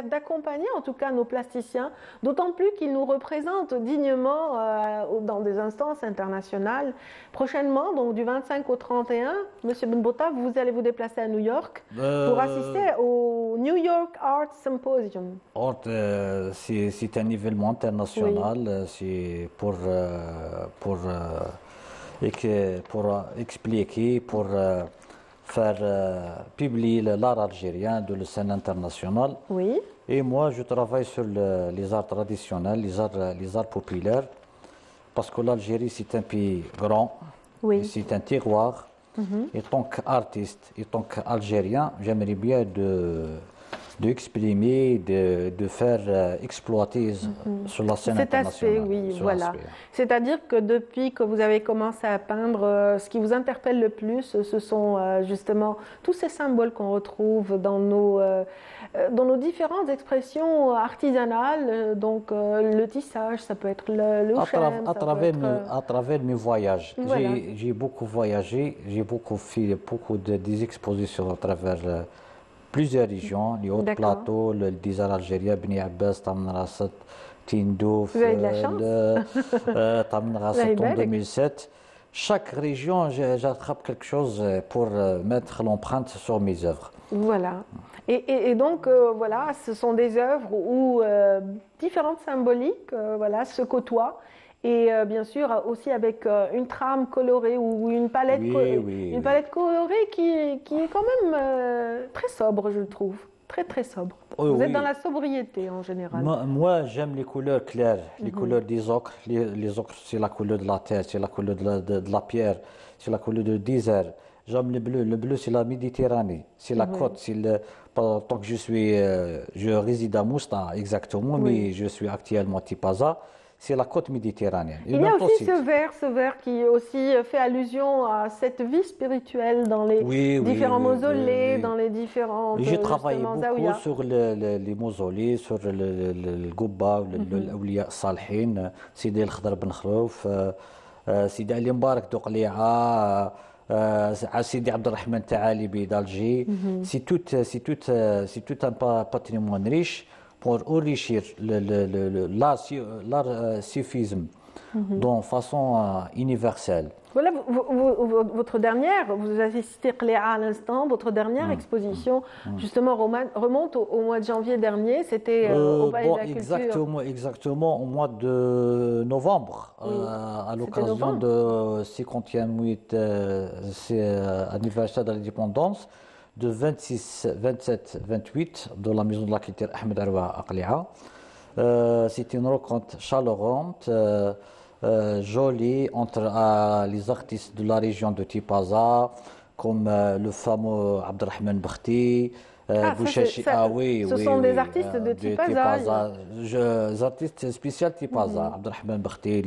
d'accompagner en tout cas nos plasticiens, d'autant plus qu'ils nous représentent dignement dans des instances internationales. Prochainement, donc du 25 au 31, Monsieur Ben Bouta, vous allez vous déplacer à New York pour assister au New York Art Symposium. C'est un événement international, oui. C'est pour expliquer, pour faire publier l'art algérien de la scène internationale. Oui. Et moi, je travaille sur les arts traditionnels, les arts populaires, parce que l'Algérie, c'est un pays grand, c'est un terroir. Et tant qu'artiste, et tant qu'Algérien, j'aimerais bien d'exprimer, de faire exploiter sur la scène internationale. Cet aspect, oui, voilà. C'est-à-dire que depuis que vous avez commencé à peindre, ce qui vous interpelle le plus, ce sont justement tous ces symboles qu'on retrouve dans nos différentes expressions artisanales. Donc le tissage, ça peut être le chêne. À travers mes voyages. Voilà. J'ai beaucoup voyagé, j'ai beaucoup fait des expositions à travers plusieurs régions, les hauts plateaux, le désert algérien, Bni Abbas, Tamnarasset, Tindouf, Tamnarasset en 2007. Chaque région, j'attrape quelque chose pour mettre l'empreinte sur mes œuvres. Voilà. Et donc, voilà, ce sont des œuvres où différentes symboliques se côtoient. Et bien sûr aussi avec une trame colorée ou une palette, palette colorée qui est quand même très sobre, je le trouve. Très très sobre. Vous êtes dans la sobriété en général. Moi j'aime les couleurs claires, les couleurs des ocres. Les ocres, c'est la couleur de la terre, c'est la couleur de la pierre, c'est la couleur du désert. J'aime le bleu. Le bleu, c'est la Méditerranée, c'est la côte. Tant que je réside à Mousta exactement, mais je suis actuellement à Tipaza. C'est la côte méditerranéenne. Il y a aussi ce vert qui aussi fait allusion à cette vie spirituelle dans les différents mausolées, dans les différents. J'ai travaillé beaucoup sur les mausolées, sur le Goubba, l'Awliya Salihin, Sidi El-Khadr Ben Khrouf, Sidi Ali Mbarak Douqli'a, Sidi Abdelrahman Taalibi d'Alger. C'est tout un patrimoine riche pour enrichir l'art soufisme de façon universelle. Voilà, votre dernière, vous avez cité Qléa à l'instant, votre dernière exposition justement remonte au mois de janvier dernier, c'était au Palais de la Culture. Exactement, au mois de novembre, à l'occasion de 50e anniversaire de l'indépendance, de 26, 27, 28 de la Maison de la Culture Ahmed Arwa à Qléa. C'était une rencontre chaleureuse, jolie entre les artistes de la région de Tipaza, comme le fameux Abdelrahman Bakhti, Bouchachi. Ce sont des artistes de Tipaza. Des artistes spéciaux Tipaza. Abdelrahman Bakhti,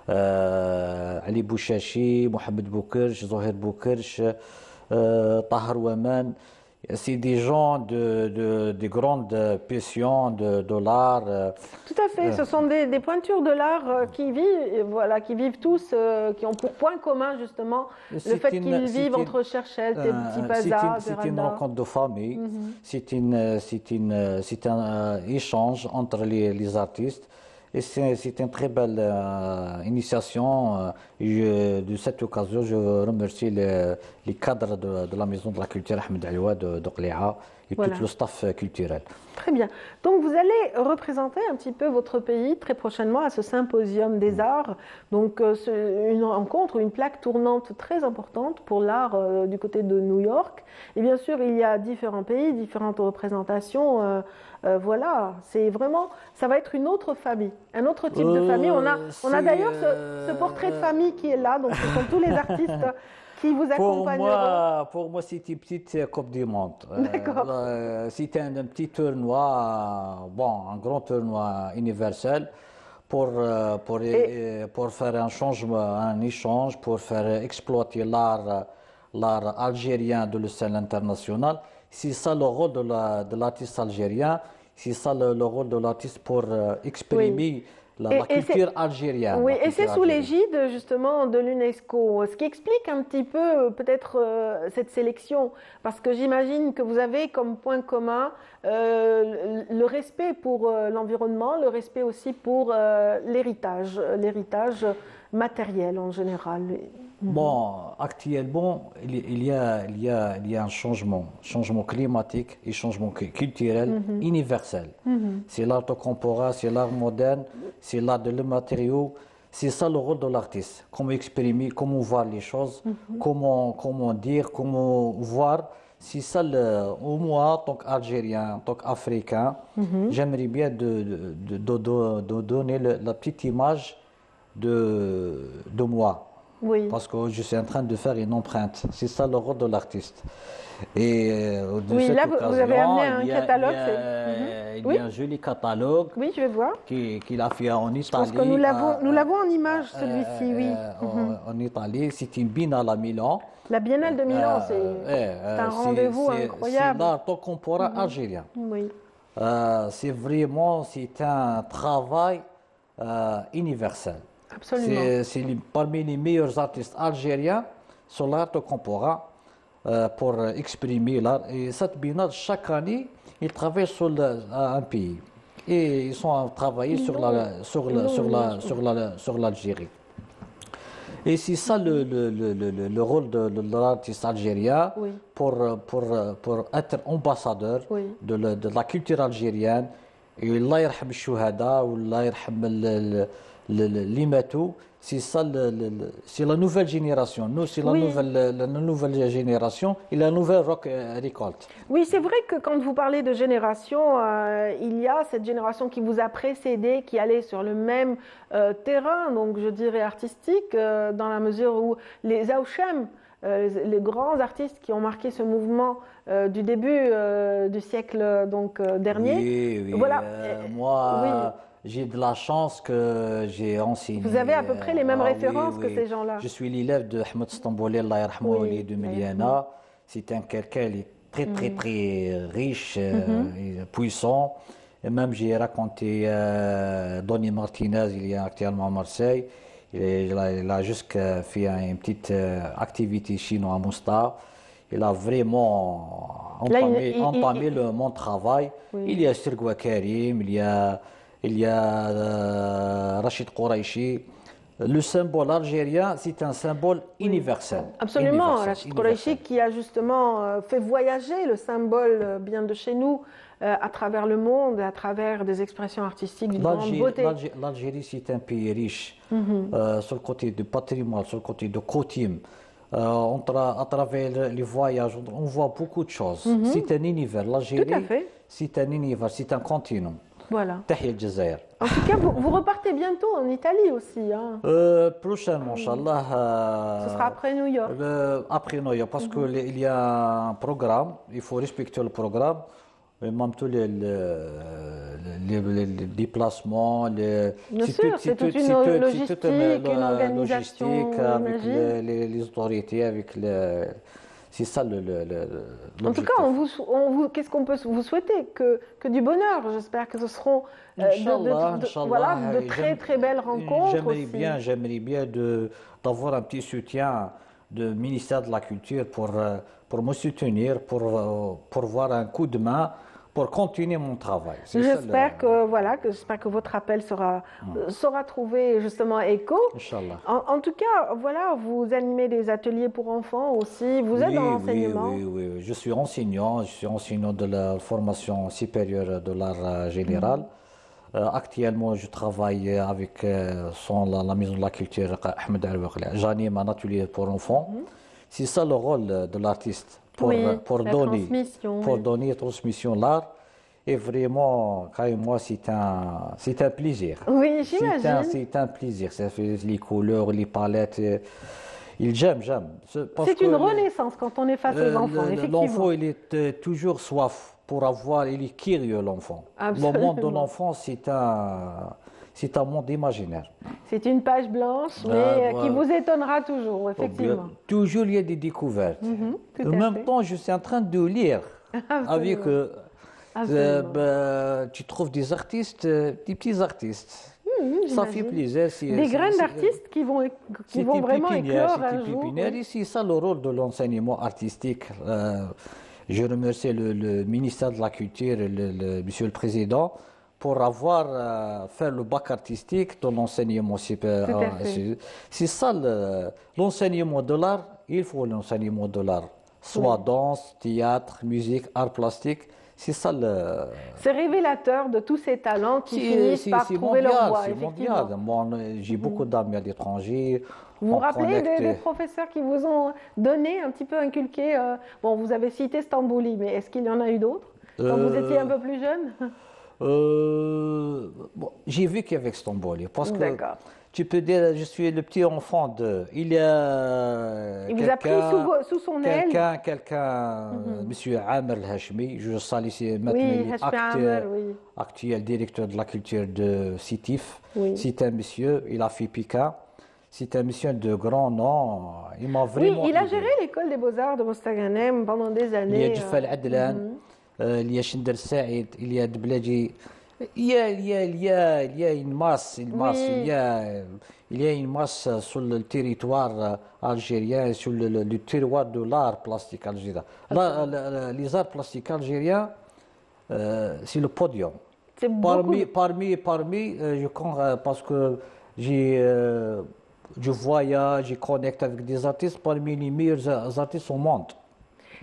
Ali Bouchachi, Mohamed Boukerch, Zohir Boukerch, Tahar Ouaman. C'est des gens de grandes passions de l'art. Tout à fait, ce sont des pointures de l'art qui vivent tous, qui ont pour point commun justement le fait qu'ils vivent entre Cherchel, Tipaza, c'est une rencontre de famille, c'est un échange entre les artistes. Et c'est une très belle initiation. De cette occasion, je remercie les cadres de la Maison de la Culture Ahmed Alwa de Qléa et tout le staff culturel. Très bien. Donc vous allez représenter un petit peu votre pays très prochainement à ce symposium des arts. Donc une rencontre, une plaque tournante très importante pour l'art du côté de New York. Et bien sûr, il y a différents pays, différentes représentations. Voilà, c'est vraiment, ça va être une autre famille, un autre type de famille. On a d'ailleurs ce portrait de famille qui est là, donc ce sont tous les artistes qui vous accompagneront. Pour moi, c'est une petite Coupe du Monde. D'accord. C'était un petit tournoi, un grand tournoi universel pour faire un changement, un échange, pour faire exploiter l'art algérien de la scène internationale. C'est ça le rôle de l'artiste algérien, c'est ça le rôle de l'artiste pour exprimer la culture algérienne. Oui, et c'est sous l'égide justement de l'UNESCO, ce qui explique un petit peu peut-être cette sélection, parce que j'imagine que vous avez comme point commun le respect pour l'environnement, le respect aussi pour l'héritage matériel en général. Bon, actuellement, il y a un changement climatique et changement culturel universel. C'est l'art contemporain, c'est l'art moderne, c'est l'art de le matériau, C'est ça le rôle de l'artiste. Comment exprimer, comment voir les choses, comment dire, comment voir. C'est ça, moi, en tant qu'Algérien, en tant qu'Africain, j'aimerais bien de donner la petite image de moi. Oui. Parce que je suis en train de faire une empreinte. C'est ça le rôle de l'artiste. Et de oui, cette là, occasion, vous avez amené un catalogue. Il y a un joli catalogue. Oui, je vais voir. Qu'il a fait en Italie. Je pense que nous l'avons en image, celui-ci, oui. En Italie, c'est une biennale à Milan. La Biennale de Milan, c'est un rendez-vous incroyable. C'est l'art contemporain algérien. Oui. C'est un travail universel. Absolument. C'est parmi les meilleurs artistes algériens sur l'art contemporain pour exprimer l'art. Et cette biennale, chaque année, ils travaillent sur un pays. Et ils sont travaillés sur l'Algérie. Et c'est ça le rôle de l'artiste algérien pour être ambassadeur de la culture algérienne. Et Allah yarham al-shuhada, ou Allah yarham l'imatu. C'est ça, c'est la nouvelle génération. Nous, c'est la nouvelle génération et la nouvelle rock récolte. Oui, c'est vrai que quand vous parlez de génération, il y a cette génération qui vous a précédé, qui allait sur le même terrain, donc je dirais artistique, dans la mesure où les Aouchem, les grands artistes qui ont marqué ce mouvement du début du siècle dernier. Oui, voilà. Moi, j'ai de la chance que j'ai enseigné. Vous avez à peu près les mêmes références que ces gens-là. Je suis l'élève de Ahmed Stambouli, Allah yarhamou, de Miliana. C'est un quelqu'un très, très, très riche, et puissant. Et même j'ai raconté Donny Martinez, il est actuellement à Marseille. Il a juste fait une petite activité chez nous à Mousta. Il a vraiment entamé mon travail. Oui. Il y a Sirgoua Karim, il y a Rachid Kouraïchi. Le symbole algérien, c'est un symbole universel. Absolument, Rachid Kouraïchi qui a justement fait voyager le symbole bien de chez nous à travers le monde, à travers des expressions artistiques d'une grande beauté. L'Algérie, c'est un pays riche sur le côté du patrimoine, sur le côté de coutumes. À travers les voyages, on voit beaucoup de choses. C'est un univers. L'Algérie, c'est un univers, c'est un continent. Voilà. Tahia al-Jazair. En tout cas, vous repartez bientôt en Italie aussi. Hein. Prochainement, Inch'Allah. Ce sera après New York. Après New York, parce qu'il y a un programme, il faut respecter le programme. Et même tous les déplacements, bien sûr, c'est toute une logistique, une organisation avec les autorités, avec c'est ça En tout cas, qu'est-ce qu'on peut vous souhaiter que du bonheur. J'espère que ce seront de très très belles rencontres. J'aimerais bien d'avoir un petit soutien du ministère de la Culture pour me soutenir, pour voir un coup de main, pour continuer mon travail. J'espère que votre appel saura trouver justement écho. Inch'Allah. En tout cas, voilà, vous animez des ateliers pour enfants aussi. Vous êtes dans l'enseignement. Oui. Je suis enseignant de la formation supérieure de l'art général. Actuellement, je travaille avec la Maison de la Culture Ahmed Al-Waqli. J'anime un atelier pour enfants. C'est ça le rôle de l'artiste. Pour donner transmission l'art. Et vraiment, moi, c'est un plaisir. Oui, j'imagine. C'est un plaisir. Ça fait les couleurs, les palettes. J'aime. C'est une renaissance quand on est face aux enfants, effectivement. L'enfant, il est toujours soif pour avoir, il est curieux, l'enfant. Absolument. Le monde de l'enfant, c'est un monde imaginaire. C'est une page blanche, mais qui vous étonnera toujours, effectivement. Toujours, il y a des découvertes. En même temps, je suis en train de lire avec... tu trouves des artistes, des petits artistes. Ça fait plaisir. Des graines d'artistes qui vont vraiment éclore un jour. C'est ça le rôle de l'enseignement artistique. Je remercie le ministère de la Culture, Monsieur le Président, pour avoir fait le bac artistique de l'enseignement supérieur. C'est ça l'enseignement de l'art. Il faut l'enseignement de l'art. Soit danse, théâtre, musique, art plastique. C'est ça le... C'est révélateur de tous ces talents qui finissent par trouver leur voie, effectivement. C'est mondial. J'ai beaucoup d'amis à l'étranger. Vous vous rappelez des professeurs qui vous ont donné, un petit peu inculqué, bon, vous avez cité Stambouli, mais est-ce qu'il y en a eu d'autres quand vous étiez un peu plus jeune? Bon, j'ai vécu avec Stambouli, parce que tu peux dire, je suis le petit enfant de... Il vous a pris sous son aile. Monsieur Amer El-Hachmi, je salue ici maintenant actuel directeur de la culture de Sétif. Oui. C'est un monsieur, il a fait Pékin. C'est un monsieur de grand nom. Il m'a vraiment... Oui, il a géré l'école des beaux-arts de Mostaganem pendant des années. Il y a Jfal Adlan, il y a Shindel Saïd, il y a Dbladji. Il y a une masse, il y a une masse sur le territoire algérien, sur le terroir de l'art plastique algérien. Les arts plastiques algériens, c'est le podium. Parmi, je crois, parce que je voyage, je connecte avec des artistes parmi les meilleurs artistes au monde.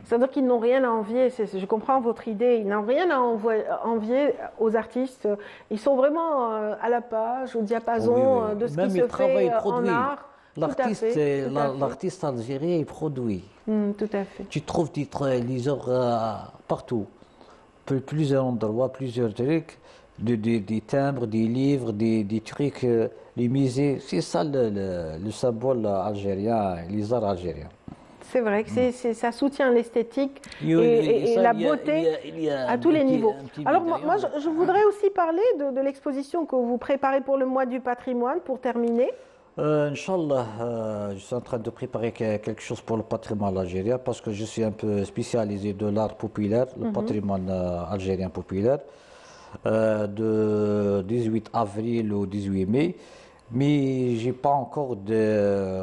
C'est-à-dire qu'ils n'ont rien à envier, je comprends votre idée, ils n'ont rien à envier aux artistes. Ils sont vraiment à la page, au diapason de ce qui se fait en art. L'artiste algérien, il produit. Tout à fait. Tu trouves des œuvres partout, plusieurs endroits, plusieurs trucs, des timbres, des livres, des trucs, les musées. C'est ça le symbole algérien, les arts algériens. C'est vrai que ça soutient l'esthétique et la beauté à tous les niveaux. Alors moi, je voudrais aussi parler de l'exposition que vous préparez pour le mois du patrimoine, pour terminer. Inch'Allah, je suis en train de préparer quelque chose pour le patrimoine algérien parce que je suis un peu spécialisé de l'art populaire, le patrimoine algérien populaire, de 18 avril au 18 mai. Mais je n'ai pas encore de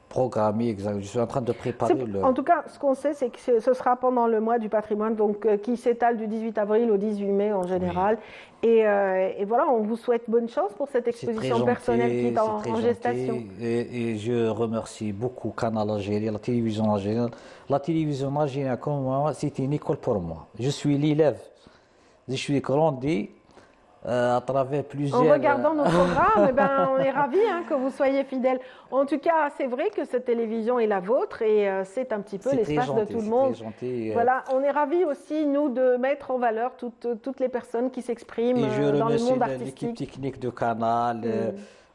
programmé exact. Je suis en train de préparer En tout cas, ce qu'on sait, c'est que ce sera pendant le mois du patrimoine, donc qui s'étale du 18 avril au 18 mai en général. Oui. Et voilà, on vous souhaite bonne chance pour cette exposition personnelle qui est en gestation. Et je remercie beaucoup Canal Algérie, la télévision algérienne. La télévision algérienne, comme moi, c'est une école pour moi. Je suis l'élève. Je suis grandi à travers plusieurs... En regardant nos programmes, on est ravis que vous soyez fidèles. En tout cas, c'est vrai que cette télévision est la vôtre et c'est un petit peu l'espace de tout le monde. Voilà, on est ravis aussi, nous, de mettre en valeur toutes les personnes qui s'expriment dans le monde artistique. Et je remercie l'équipe technique de Canal.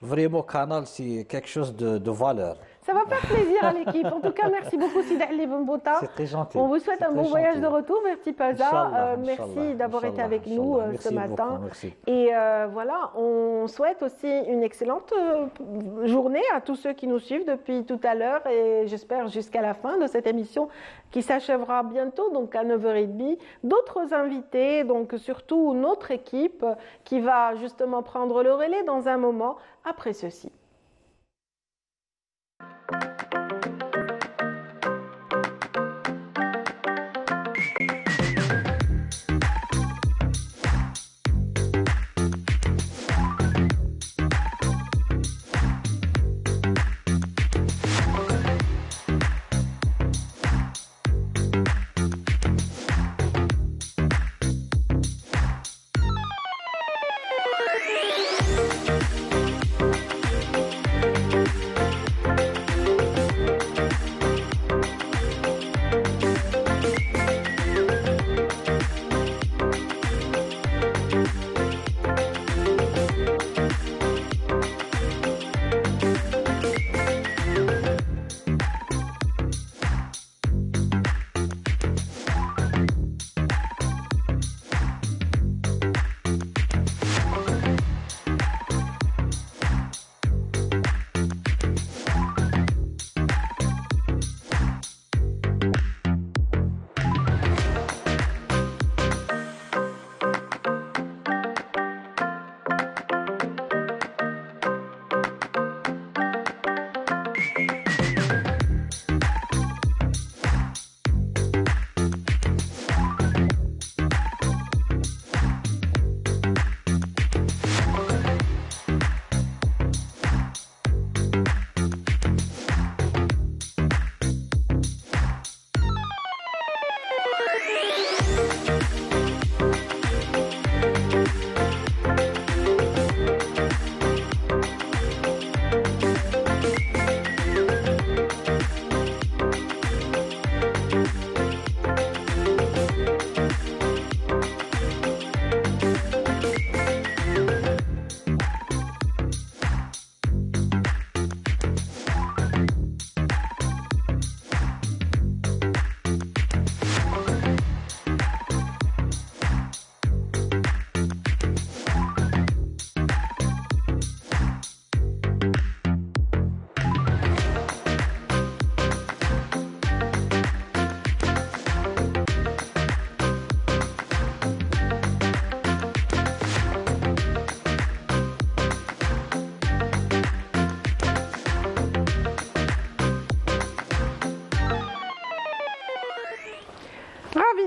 Vraiment, Canal, c'est quelque chose de valeur. Ça va faire plaisir à l'équipe. En tout cas, merci beaucoup, Sidi Ali Ben Bouta. C'est très gentil. On vous souhaite un bon voyage de retour vers Tipaza. Merci d'avoir été avec nous ce matin. Et voilà, on souhaite aussi une excellente journée à tous ceux qui nous suivent depuis tout à l'heure et j'espère jusqu'à la fin de cette émission qui s'achèvera bientôt, donc à 9h30. D'autres invités, donc surtout notre équipe qui va justement prendre le relais dans un moment après ceci.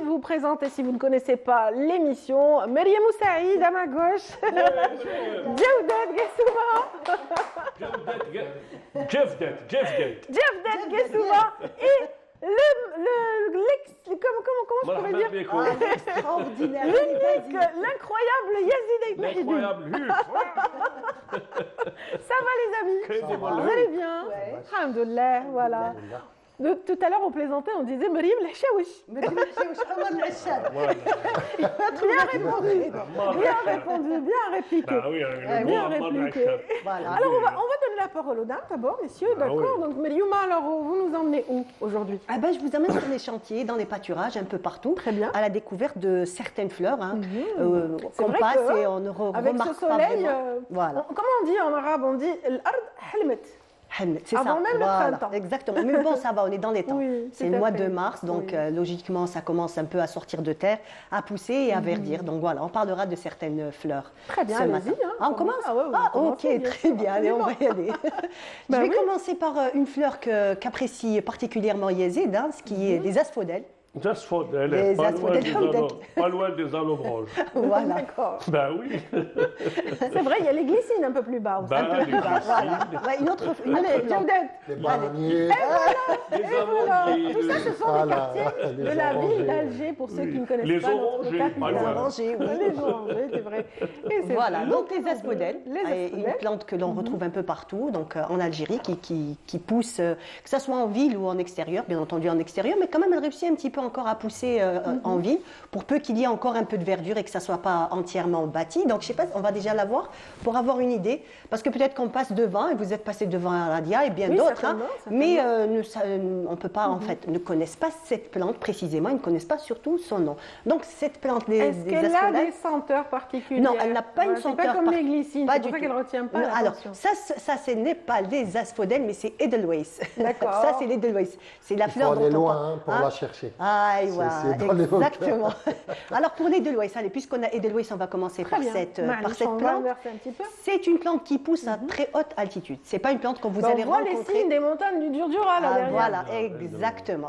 de vous présenter, si vous ne connaissez pas l'émission, Myriam Saïd à ma gauche. Jawdet Guessouba. Jawdet Guessouba. Et comment je pourrais dire extraordinaire. L'incroyable Yazid Aït Mahidi. Ça va les amis? Vous allez bien? Alhamdoulilah, voilà. Tout à l'heure, on plaisantait, on disait Myriam Lachaouich. Bien répondu, bien répliqué. Bien répliqué. Alors, on va donner la parole aux dames d'abord, messieurs, d'accord? Donc, Myriam, alors, vous nous emmenez où aujourd'hui? Je vous emmène sur les chantiers, dans les pâturages, un peu partout. Très bien. À la découverte de certaines fleurs qu'on passe et on ne remarque avec ce soleil, voilà. Comment on dit en arabe? On dit l'ard halmet. C'est avant ça. même le printemps. Exactement. Mais bon, ça va, on est dans les temps. Oui, c'est le mois de mars, donc logiquement, ça commence un peu à sortir de terre, à pousser et à verdir. Donc voilà, on parlera de certaines fleurs. Très bien, allez-y. On commence? Ok, très bien, allez, on va y aller. Je vais commencer par une fleur qu'apprécie particulièrement Yazid, ce qui est les asphodèles. Des asphodèles, pas loin des allobranches. Voilà. Ben oui. C'est vrai, il y a les glycines un peu plus bas. Voilà. Une autre plante. Les bananiers. Et voilà. Tout ça, ce sont des quartiers de la ville d'Alger, pour ceux qui ne connaissent pas notre capitale. Les orangers, oui. Les orangers, c'est vrai. Voilà, donc les asphodèles, une plante que l'on retrouve un peu partout, donc en Algérie, qui pousse, que ce soit en ville ou en extérieur, bien entendu en extérieur, mais quand même elle réussit un petit peu encore à pousser en ville, pour peu qu'il y ait encore un peu de verdure et que ça ne soit pas entièrement bâti. Donc je ne sais pas, on va déjà la voir pour avoir une idée, parce que peut-être qu'on passe devant, et vous êtes passé devant Radia et bien d'autres, mais on ne peut pas, en fait, ne connaissent pas cette plante précisément, ils ne connaissent pas surtout son nom. Donc cette plante, est-ce qu'elle a des senteurs particulières? Non, elle n'a pas une senteur particulière. Pas comme les glycines, c'est pour ça qu'elle ne retient pas alors, ça ce n'est pas les asphodèles, mais c'est Edelweiss. D'accord. Ça, c'est l'Edelweiss. C'est la fleur dont on loin pour la chercher. Exactement. Alors pour l'Edelweiss, allez, puisqu'on a Edelweiss, on va commencer par cette plante. C'est une plante qui pousse à très haute altitude. C'est pas une plante qu'on vous allez rencontrer. On voit les signes des montagnes du Durdura là derrière. Voilà,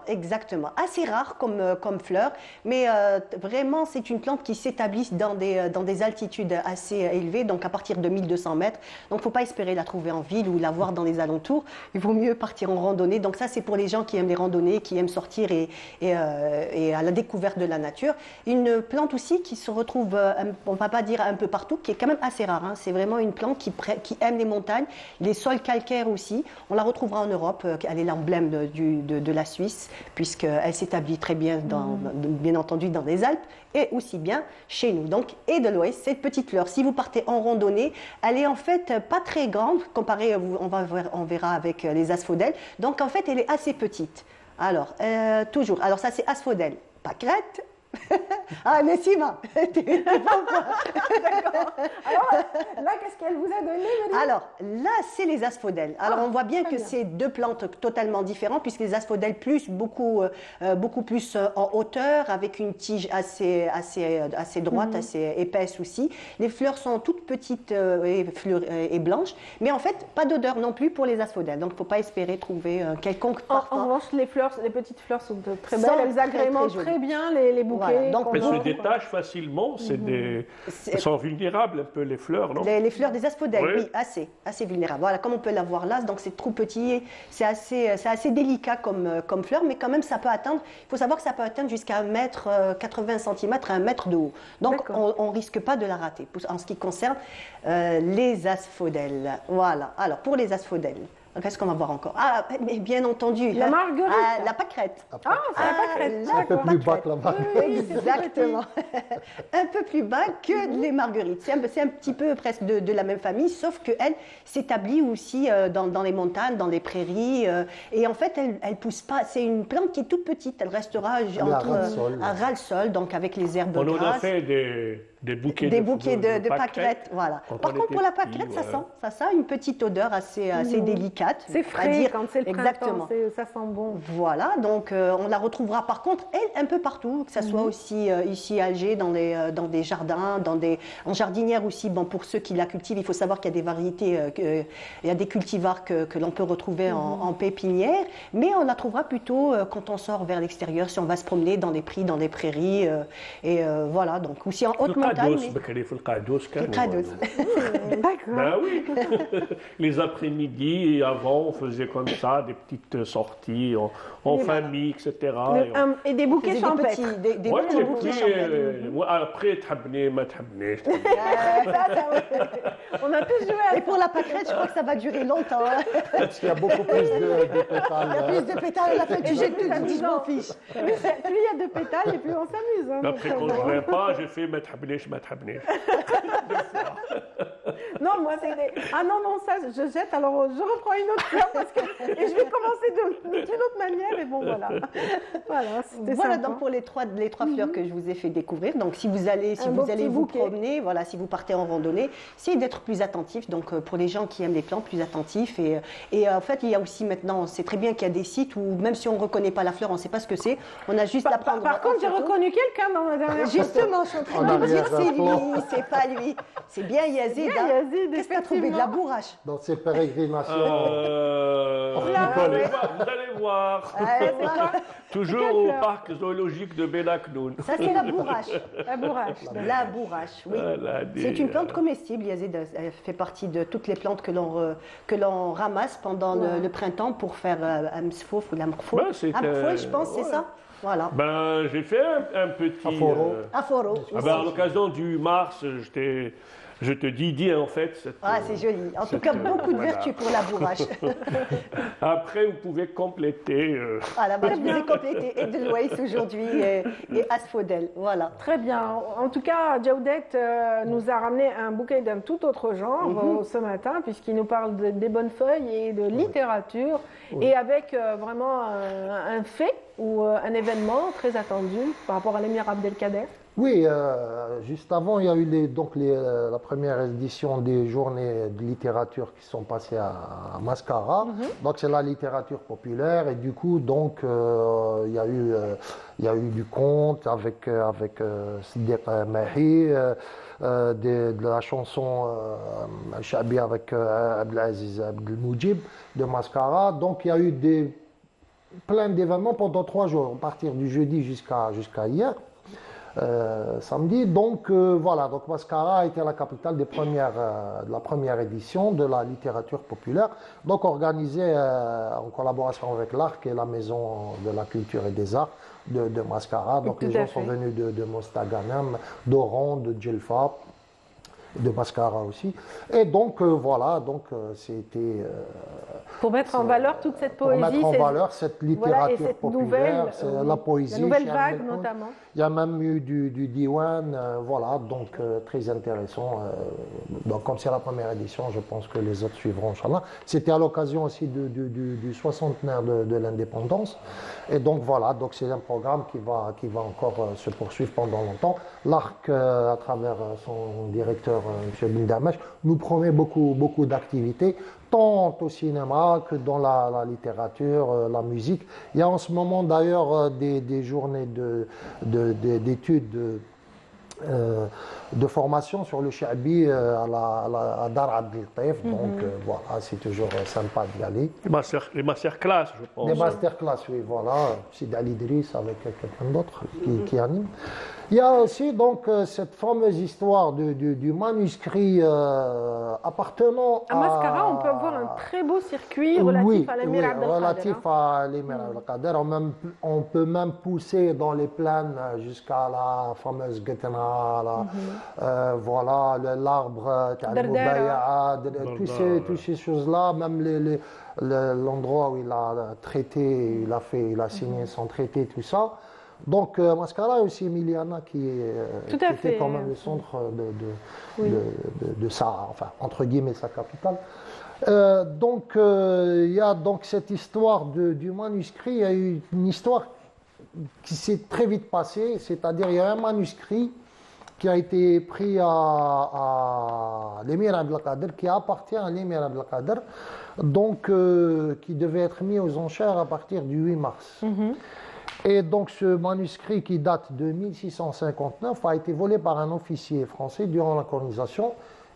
exactement. Assez rare comme fleur, mais vraiment c'est une plante qui s'établit dans des altitudes assez élevées, donc à partir de 1200 mètres. Donc faut pas espérer la trouver en ville ou la voir dans les alentours. Il vaut mieux partir en randonnée. Donc ça c'est pour les gens qui aiment les randonnées, qui aiment sortir et à la découverte de la nature. Une plante aussi qui se retrouve, on ne va pas dire un peu partout, qui est quand même assez rare. C'est vraiment une plante qui aime les montagnes, les sols calcaires aussi. On la retrouvera en Europe, elle est l'emblème de la Suisse, puisqu'elle s'établit très bien, bien entendu, dans les Alpes, et aussi bien chez nous. Donc, Edelweiss, cette petite fleur, si vous partez en randonnée, elle est en fait pas très grande, comparée, on verra avec les asphodèles. Donc, en fait, elle est assez petite. Alors, toujours. Alors, ça, c'est asphodèle. Pâquerette. Ah, Nessima. D'accord. Alors, là, qu'est-ce qu'elle vous a donné, Myriam? Alors, là, c'est les asphodèles. Alors, on voit bien que c'est deux plantes totalement différentes, puisque les asphodèles beaucoup plus en hauteur, avec une tige assez droite, assez épaisse aussi. Les fleurs sont toutes petites et blanches, mais en fait, pas d'odeur non plus pour les asphodèles. Donc, il ne faut pas espérer trouver quelconque parfum. En revanche, les petites fleurs sont très belles, elles agrémentent très bien les bouquets. Voilà. Donc, elles se détachent facilement, elles sont vulnérables un peu les fleurs, non? Les fleurs des asphodèles, oui, assez vulnérables. Voilà, comme on peut la voir là, donc c'est trop petit, c'est assez délicat comme fleur, mais quand même ça peut atteindre, il faut savoir que ça peut atteindre jusqu'à 1,80 cm à 1 mètre de haut. Donc on ne risque pas de la rater en ce qui concerne les asphodèles. Voilà, alors pour les asphodèles. Qu'est-ce qu'on va voir encore? Ah, mais bien entendu. La marguerite. La pâquerette. Ah, c'est la pâquerette. Un peu plus bas que la marguerite. Oui, exactement. Un peu plus bas que les marguerites. C'est un petit peu presque de la même famille, sauf qu'elle s'établit aussi dans les montagnes, dans les prairies. Et en fait, elle pousse pas. C'est une plante qui est toute petite. Elle restera à ras le sol, donc avec les herbes grasses. On en a fait des bouquets de pâquerettes, voilà. Par contre, pour la pâquerette, ça sent une petite odeur assez délicate. C'est frais quand c'est le printemps, ça sent bon. Voilà, donc on la retrouvera par contre, elle, un peu partout, que ce soit aussi ici à Alger, dans des jardins, en jardinière aussi. Bon, pour ceux qui la cultivent, il faut savoir qu'il y a des variétés, il y a des cultivars que l'on peut retrouver en pépinière, mais on la trouvera plutôt quand on sort vers l'extérieur, si on va se promener dans des prés, dans des prairies, et voilà, donc aussi en haute montagne. Ben oui. Les après-midi et avant, on faisait comme ça, des petites sorties en famille, etc. Et des bouquets champêtres. Des bouquets champêtres. Après, t'habnais, ma t'habnais. On a tous joué à... Et pour la pâquerette, je crois que ça va durer longtemps. Parce qu'il y a beaucoup plus de pétales. Il y a plus de pétales à la fin du jeu, je m'en fiche. Plus il y a de pétales et plus on s'amuse. Après, quand je ne jouais pas, j'ai fait ma t'habnais. Non, moi c'est des... Ah non, ça je jette, alors je reprends une autre fleur et je vais commencer d'une autre manière et bon voilà. Voilà donc pour les trois fleurs que je vous ai fait découvrir. Donc si vous allez vous promener, voilà, si vous partez en randonnée, essayez d'être plus attentif. Donc pour les gens qui aiment les plantes, plus attentifs. Et en fait, il y a aussi maintenant, on sait très bien qu'il y a des sites où même si on ne reconnaît pas la fleur, on ne sait pas ce que c'est, on a juste à prendre. Par contre, j'ai reconnu quelqu'un dans ma dernière photo. Justement, je suis en train de dire c'est lui, c'est pas lui. C'est bien Yazid. Qu'est-ce que tu as trouvé? De la bourrache. Dans ses pérégrinations. Vous allez voir. Toujours au parc zoologique de Belaknoun. Ça, c'est la bourrache. La bourrache, oui. C'est une plante comestible. Yazid fait partie de toutes les plantes que l'on ramasse pendant le printemps pour faire un msfouf ou la mrfouf. Je pense, c'est ça. Voilà. Ben, j'ai fait un petit... Aforo. À l'occasion du mars, je te dis en fait. C'est joli. En tout cas, beaucoup de vertus pour la bourrache. Après, vous pouvez compléter. Voilà, je vous ai complété Edelweiss aujourd'hui et Asphodèle. Voilà. Très bien. En tout cas, Djaoudet nous a ramené un bouquet d'un tout autre genre ce matin, puisqu'il nous parle des bonnes feuilles et de littérature, et avec vraiment un fait ou un événement très attendu par rapport à l'émir Abdelkader. Oui, juste avant, il y a eu la première édition des journées de littérature qui sont passées à Mascara. Donc c'est la littérature populaire et du coup donc il y a eu du conte avec Siddiq Mahi, de la chanson Chabi avec Abdelaziz Abdelmoujib de Mascara. Donc il y a eu plein d'événements pendant 3 jours, à partir du jeudi jusqu'à hier. Samedi. Donc voilà, donc Mascara a été la capitale de la première édition de la littérature populaire, donc organisée en collaboration avec l'ARC et la Maison de la Culture et des Arts de Mascara. Donc les gens sont venus de Mostaganem, d'Oran, de Djelfa, de Mascara aussi. Et donc voilà, donc c'était... pour mettre en valeur toute cette poésie. Pour mettre en valeur cette littérature populaire, la poésie. La nouvelle vague notamment. Il y a même eu du diwan, voilà, donc très intéressant. Donc comme c'est la première édition, je pense que les autres suivront, Inch'Allah. C'était à l'occasion aussi du 60aire de l'indépendance. Et donc voilà, donc c'est un programme qui va encore se poursuivre pendant longtemps. L'ARC, à travers son directeur, M. Bindamash, nous promet beaucoup d'activités, tant au cinéma que dans la littérature, la musique. Il y a en ce moment d'ailleurs des journées d'études de formation sur le Chabi à Dar Abdel Taif. Donc voilà, c'est toujours sympa d'y aller. Les masterclass, je pense. Les masterclass, oui, voilà. C'est Ali Idriss avec quelqu'un d'autre qui anime. Il y a aussi donc cette fameuse histoire du manuscrit appartenant à Mascara. On peut voir un très beau circuit relatif à l'émir Abdelkader. Relatif à l'émir Abdelkader. On peut même pousser dans les plaines jusqu'à la fameuse Guetena, voilà, l'arbre, toutes ces choses-là, même l'endroit où il a traité, il a signé son traité, tout ça. Donc, Mascara aussi Emiliana qui était quand même le centre de sa, enfin, entre guillemets, sa capitale. Donc, il y a donc cette histoire du manuscrit. Il y a eu une histoire qui s'est très vite passée, c'est-à-dire il y a un manuscrit qui a été pris à l'émir Abdelkader, qui appartient à l'émir Abdelkader, donc qui devait être mis aux enchères à partir du 8 mars. Et donc ce manuscrit qui date de 1659 a été volé par un officier français durant la colonisation.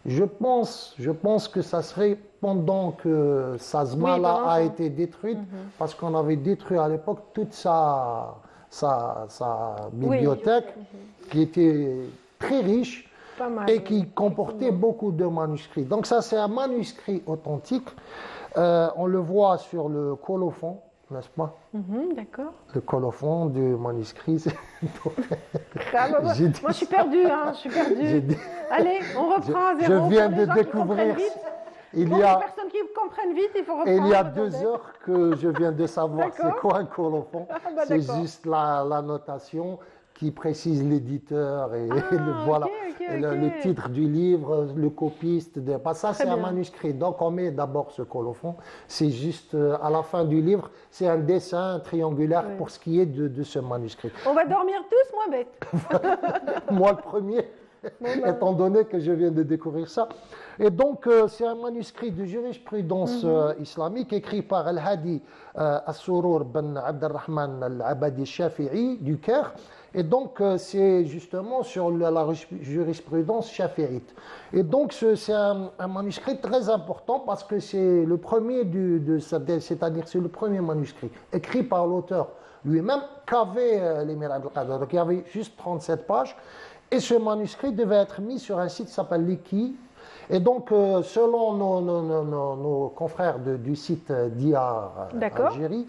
Je pense que ça serait pendant que Sazmala a été détruite, parce qu'on avait détruit à l'époque toute sa bibliothèque, qui était très riche et qui comportait beaucoup de manuscrits. Donc ça, c'est un manuscrit authentique. On le voit sur le colophon, n'est-ce pas? D'accord. Le colophon du manuscrit. Moi, je suis perdue, hein, je suis perdue. Allez, on reprend à zéro. Je viens pour les de gens qui découvrir. comprennent vite. Il Pour y a, les personnes qui comprennent vite, il faut reprendre. il y a 2 heures que je viens de savoir c'est quoi un colophon. Bah, c'est d'accord. juste la notation qui précise l'éditeur et voilà. Et le titre du livre, le copiste. Ça, c'est un manuscrit. Donc, on met d'abord ce colophon. C'est juste à la fin du livre, c'est un dessin triangulaire pour ce qui est de ce manuscrit. On va dormir tous, moins bête. Moi, le premier. Étant donné que je viens de découvrir ça. Et donc, c'est un manuscrit de jurisprudence islamique écrit par Al-Hadi As-Surur ben Abdelrahman Al-Abadi Shafi'i du Caire. Et donc, c'est justement sur la jurisprudence shafi'ite. Et donc, c'est un manuscrit très important parce que c'est le premier, c'est-à-dire c'est le premier manuscrit écrit par l'auteur lui-même qu'avait l'émir Abdelkader. Donc, il y avait juste 37 pages. Et ce manuscrit devait être mis sur un site qui s'appelle Liki. Et donc, selon nos confrères du site d'IA Algérie,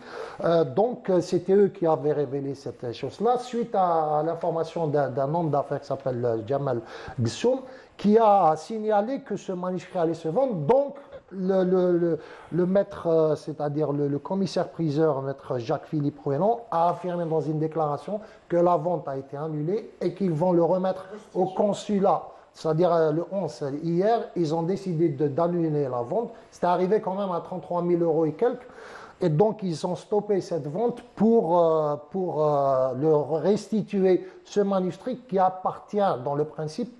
donc c'était eux qui avaient révélé cette chose-là, suite à l'information d'un homme d'affaires qui s'appelle Jamal Gissoum, qui a signalé que ce manuscrit allait se vendre. Donc, le maître, c'est-à-dire le commissaire-priseur, maître Jacques-Philippe Rouenon, a affirmé dans une déclaration que la vente a été annulée et qu'ils vont le remettre au consulat. C'est-à-dire le 11, hier, ils ont décidé d'annuler la vente. C'était arrivé quand même à 33 000 € et quelques. Et donc, ils ont stoppé cette vente pour leur restituer ce manuscrit qui appartient, dans le principe,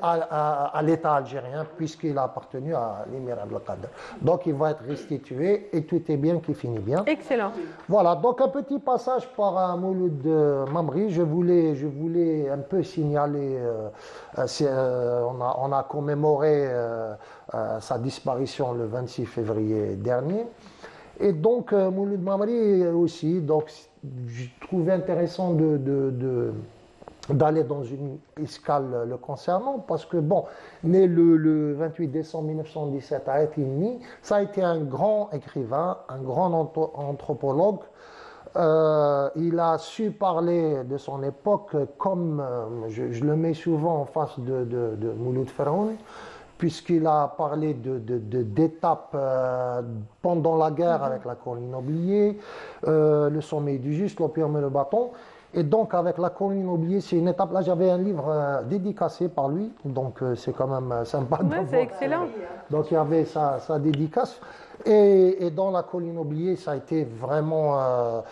à l'État algérien, puisqu'il a appartenu à l'émir Abdelkader. Donc, il va être restitué et tout est bien qui finit bien. Excellent. Voilà, donc un petit passage par Mouloud Mamri. Je voulais un peu signaler, on a commémoré sa disparition le 26 février dernier. Et donc, Mouloud Mamri aussi, donc, je trouvais intéressant d'aller dans une escale le concernant, parce que, bon, né le 28 décembre 1917 à Etigny, ça a été un grand écrivain, un grand anthropologue. Il a su parler de son époque comme, je le mets souvent en face de Mouloud Ferroun, puisqu'il a parlé d'étapes pendant la guerre avec la colline oubliée, le sommet du juste, l'opium et le bâton. Et donc, avec la colline oubliée, c'est une étape. Là, j'avais un livre dédicacé par lui, donc c'est quand même sympa. Ouais, c'est excellent. Donc, il y avait sa dédicace. Et dans la colline oubliée, ça a été vraiment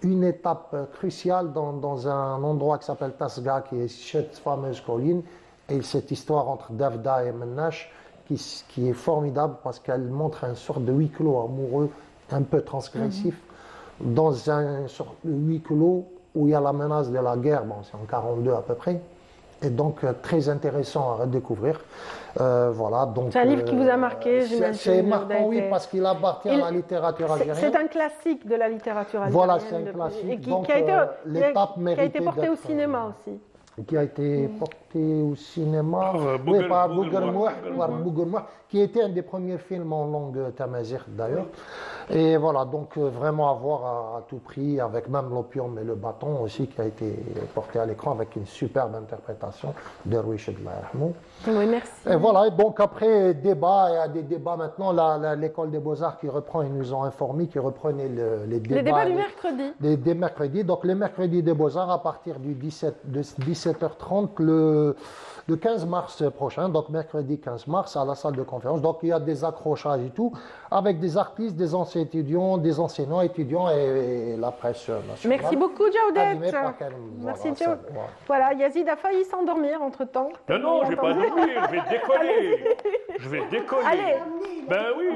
une étape cruciale dans un endroit qui s'appelle Tasga, qui est cette fameuse colline. Et cette histoire entre Davda et Menache, qui est formidable parce qu'elle montre une sorte de huis clos amoureux, un peu transgressif. Dans un sorte de huis clos où il y a la menace de la guerre, bon, c'est en 1942 à peu près, et donc très intéressant à redécouvrir. Voilà, donc, c'est un livre qui vous a marqué, j'imagine. C'est marquant, oui, parce qu'il appartient à la littérature algérienne. C'est un classique de la littérature algérienne. Voilà, c'est un classique. Et qui a été porté au cinéma aussi. Qui a été porté au cinéma par Bouguermouh, qui était un des premiers films en langue tamazight d'ailleurs. Et voilà, donc vraiment à voir à tout prix, avec même l'opium et le bâton aussi, qui a été porté à l'écran avec une superbe interprétation de Rouiche de Lahmou. Oui, merci. Et voilà, et donc après débat, il y a des débats maintenant, l'école des Beaux-Arts qui reprend, ils nous ont informé, qui reprenait les débats. Les débats du mercredi. Des mercredis, donc les mercredis des Beaux-Arts à partir de 17h30 le 15 mars prochain, donc mercredi 15 mars, à la salle de conférence. Donc il y a des accrochages et tout, avec des artistes, des anciens étudiants, des enseignants étudiants et la presse nationale. Merci beaucoup, Jawdet. Merci, Joe. Voilà, Yazid a failli s'endormir entre-temps. Non, je ne vais pas dormir, je vais décoller. Je vais décoller. Allez, ben oui,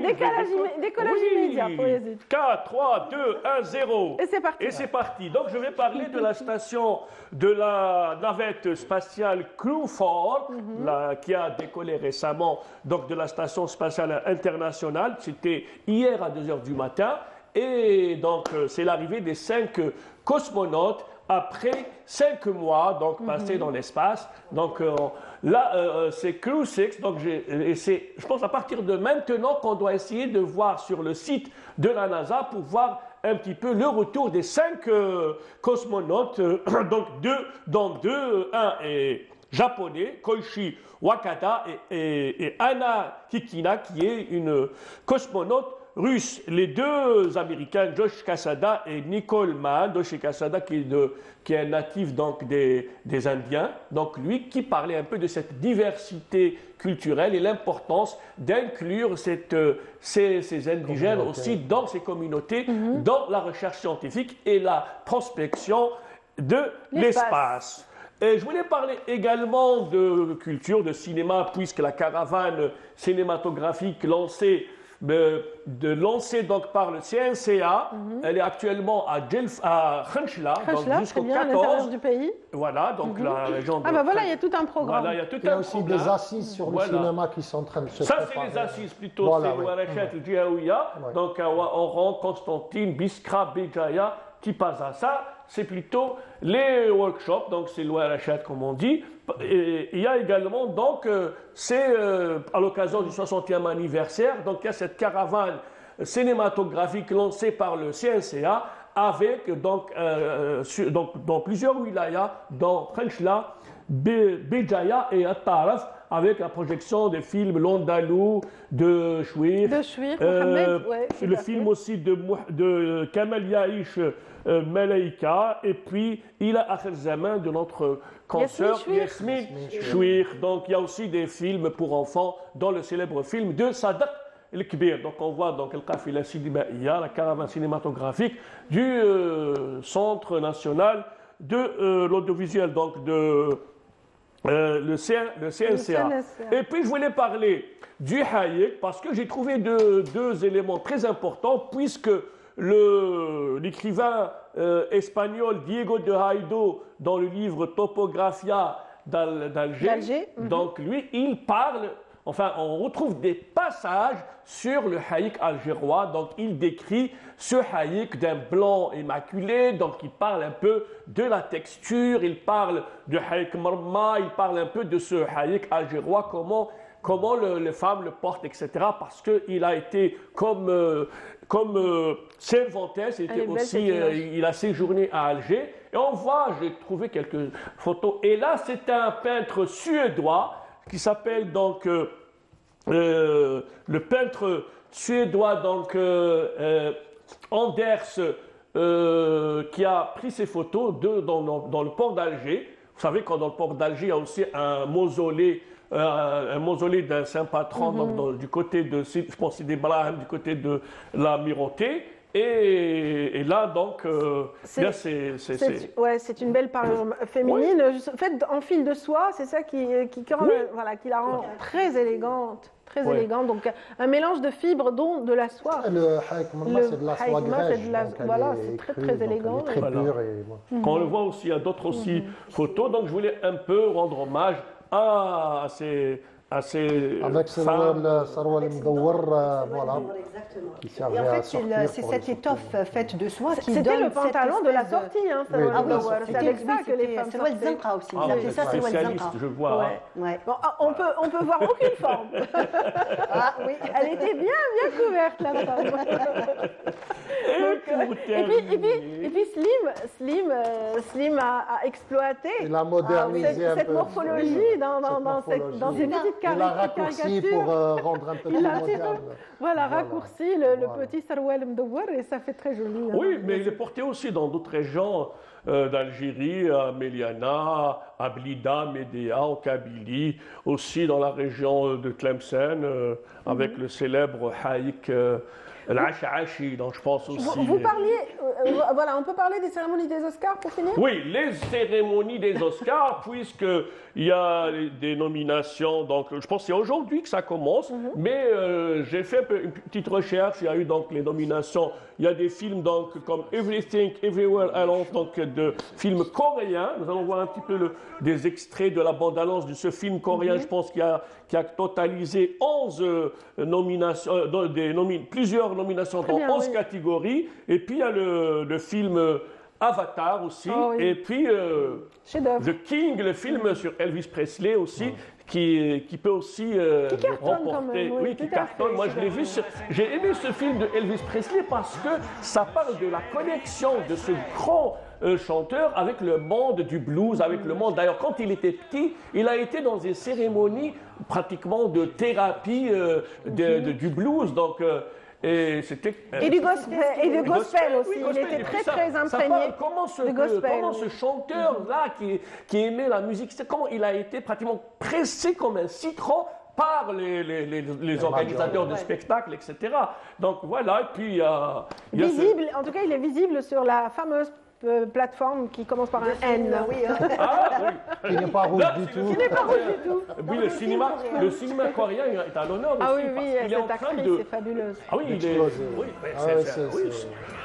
décollage immédiat pour Yazid. 4, 3, 2, 1, 0. Et c'est parti. Et c'est parti. Donc je vais parler de la station de la navette spatiale Crew 4, qui a décollé récemment donc de la station spatiale internationale. C'était hier à 2h du matin. Et donc c'est l'arrivée des 5 cosmonautes après 5 mois donc passés dans l'espace. Donc là, c'est Crew 6. Donc je pense à partir de maintenant qu'on doit essayer de voir sur le site de la NASA pour voir un petit peu le retour des 5 cosmonautes. Donc un est japonais, Koichi Wakata, et Anna Kikina, qui est une cosmonaute russe. Les 2 Américains, Josh Cassada et Nicole Mann, Josh Cassada qui est un natif donc des Indiens, donc lui qui parlait un peu de cette diversité culturelle et l'importance d'inclure ces indigènes aussi dans ces communautés, dans la recherche scientifique et la prospection de l'espace. Et je voulais parler également de culture, de cinéma, puisque la caravane cinématographique lancée donc par le CNCA, elle est actuellement à Khenchla, donc jusqu'au 14 du pays. Voilà, donc la région de... Ah ben voilà, il y a tout un programme. Voilà, il y a tout Il y a aussi des assises sur le cinéma qui sont en train de se préparer. Ça, c'est les assises plutôt, c'est Ouarachat et Djiaouia, donc Oran, Constantine, Biskra, Béjaïa, Tipaza. Ça, c'est plutôt les workshops, donc c'est l'Ouarachat comme on dit. Et il y a également, donc, c'est à l'occasion du 60e anniversaire, donc il y a cette caravane cinématographique lancée par le CNCA avec, donc, dans plusieurs wilayas, dans Khenchla, Béjaïa et At-Taraf, avec la projection des films L'Andalou de Chouir, le film aussi de Kamal Yaïch, Malaika, et puis Il a Akhir Zaman de notre consoeur Yasmine Chouir. Donc il y a aussi des films pour enfants, dans le célèbre film de Sadak El-Kbir. Donc on voit donc El-Qafila Sidibaïya, la caravane cinématographique du Centre national de l'audiovisuel, donc de le CNCA. Et puis je voulais parler du Hayek parce que j'ai trouvé deux éléments très importants, puisque l'écrivain espagnol Diego de Haido, dans le livre Topographia d'Alger, donc lui, il parle, enfin on retrouve des passages sur le Hayek algérois. Donc il décrit ce Hayek d'un blanc immaculé, donc il parle un peu de la texture, il parle de Hayek Marma, il parle un peu de ce Hayek algérois, comment les femmes le portent, etc. Parce qu'il a été comme Cervantes, il a séjourné à Alger. Et on voit, j'ai trouvé quelques photos. Et là, c'est un peintre suédois qui s'appelle donc le peintre suédois donc Anders, qui a pris ces photos dans le port d'Alger. Vous savez que dans le port d'Alger, il y a aussi un mausolée d'un saint patron, donc du côté de, je pense, c'est des Brahim, du côté de l'amirauté. Et là, donc, c'est une belle parure féminine, faite en fil de soie, c'est ça qui la rend très élégante. Très élégante, donc un mélange de fibres, dont de la soie. Le Hayek Marma, c'est de la soie grège. Voilà, c'est très élégant. Très pur. Quand on le voit aussi, il y a d'autres aussi photos, donc je voulais un peu rendre hommage à ces avec Sarwa al-Mdawar, voilà, qui servait à sortir. C'est cette étoffe faite de soie qui donne. C'était le pantalon de la sortie, hein, Sarwa al-Mdawar. C'est avec ça que les femmes sortaient. C'est Zenqa aussi. Ils appelaient ça Sarwa al-Zenqa. Je vois. Bon, on peut voir aucune forme. Ah oui, elle était bien couverte, la femme. Et puis Slim a exploité cette morphologie dans ces petites il a raccourci pour rendre un peu plus moderne. Voilà, raccourci. aussi, le petit Sarwel Mdouar, et ça fait très joli. Hein. Oui, mais il est porté aussi dans d'autres régions d'Algérie, à Méliana, à Blida, Médéa, en Kabylie, aussi dans la région de Tlemcen, avec le célèbre haïk Al-Ash'ashi, dont je pense aussi. Vous parliez, voilà, on peut parler des cérémonies des Oscars pour finir? Oui, les cérémonies des Oscars, puisqu'il y a des nominations, donc je pense que c'est aujourd'hui que ça commence, mais j'ai fait une petite recherche, il y a eu donc les nominations, il y a des films donc comme Everything, Everywhere All at Once, donc de films coréens, nous allons voir un petit peu des extraits de la bande-annonce de ce film coréen, je pense qui a totalisé 11 nominations, plusieurs nominations dans 11 catégories, et puis il y a le film Avatar aussi, et puis The King, le film sur Elvis Presley aussi, qui peut aussi remporter, qui cartonne. Moi, je l'ai vu. J'ai aimé ce film de Elvis Presley parce que ça parle de la connexion de ce grand chanteur avec le monde du blues, avec le monde. D'ailleurs, quand il était petit, il a été dans des cérémonies pratiquement de thérapie du blues. Donc et du gospel aussi. Oui, il était très imprégné ça parle comment ce chanteur-là qui aimait la musique, comment il a été pratiquement pressé comme un citron par les organisateurs de spectacles, etc. Donc voilà, et puis il y a visible, en tout cas, il est visible sur la fameuse plateforme qui commence par un N. Oui. Qui n'est pas rouge du tout. Qui n'est pas rouge du tout. Oui, le cinéma coréen est à l'honneur aussi. Ah oui, il est en cette train actrice est fabuleuse. Ah oui, il est...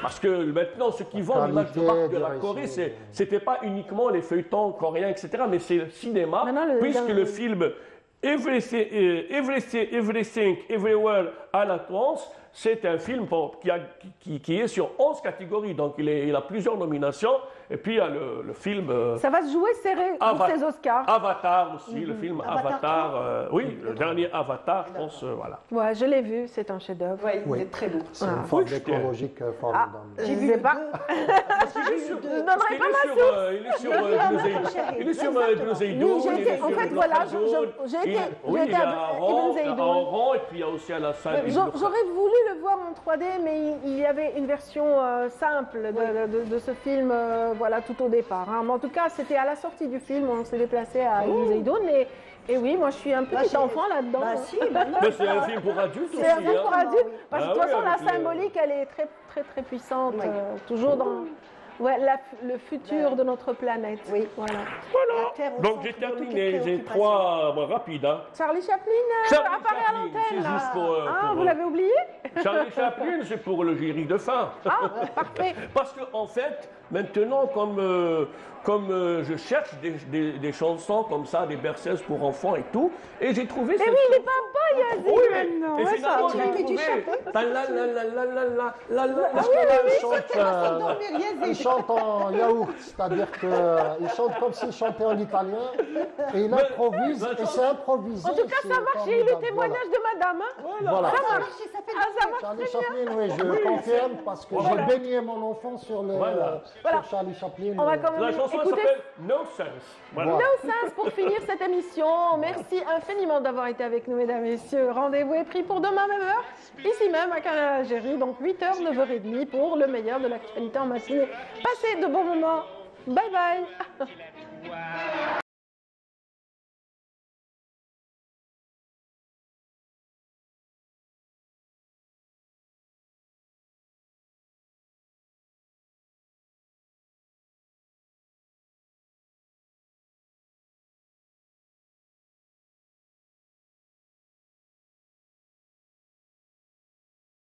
Parce que maintenant, ce qui vend l'image de marque de la Corée, c'était pas uniquement les feuilletons coréens, etc., mais c'est le cinéma, puisque le film Everything, Everywhere All at Once, c'est un film qui est sur 11 catégories, donc il a plusieurs nominations. Et puis il y a le film... ça va se jouer serré pour ces Oscars. Avatar aussi, le film Avatar. Oui, le dernier Avatar, je pense, voilà. Ouais, je l'ai vu, c'est un chef-d'œuvre. Ouais, il est très beau. C'est une forme écologique formidable. Je ne sais pas. Je ne donnerai pas ma source. Il est sur Ibn Zaydoun. En fait, voilà, j'ai été à Ibn Zaydoun. Et puis il y a aussi à la salle. J'aurais voulu le voir en 3D, mais il y avait une version simple de ce film. Voilà, tout au départ. Hein. Mais en tout cas, c'était à la sortie du film, on s'est déplacé à Ibn Zaydoun. Et oui, moi, je suis un petit enfant là-dedans. Mais c'est un film pour adultes aussi. C'est un film pour adultes. Parce que de toute façon, la symbolique, elle est très puissante. Toujours dans le futur de notre planète. Oui, voilà. Donc j'ai terminé. J'ai 3 rapides. Hein. Charlie Chaplin apparaît à l'antenne. C'est juste pour vous l'avez oublié? Charlie Chaplin, c'est pour le générique de fin. Ah, parfait. Parce qu'en fait, maintenant, comme je cherche des chansons comme ça, des berceuses pour enfants et tout, et j'ai trouvé... Mais oui, il est papa, Yazid, maintenant. Et finalement, j'ai trouvé... Il chante en yaourt, c'est-à-dire qu'il chante comme s'il chantait en italien, et il improvise, et c'est improvisé. En tout cas, ça marche, et le témoignage de madame. Voilà. Ça marche. Charlie Chaplin, oui, je confirme, parce que j'ai baigné mon enfant sur Charlie Chaplin. On va quand même la chanson s'appelle No Sense. Voilà. No Sense pour finir cette émission. Merci infiniment d'avoir été avec nous, mesdames et messieurs. Rendez-vous est pris pour demain, même heure, ici même à Canal Algérie, donc 8h, 9h30 pour le meilleur de l'actualité en matinée. Passez de bons moments. Bye bye.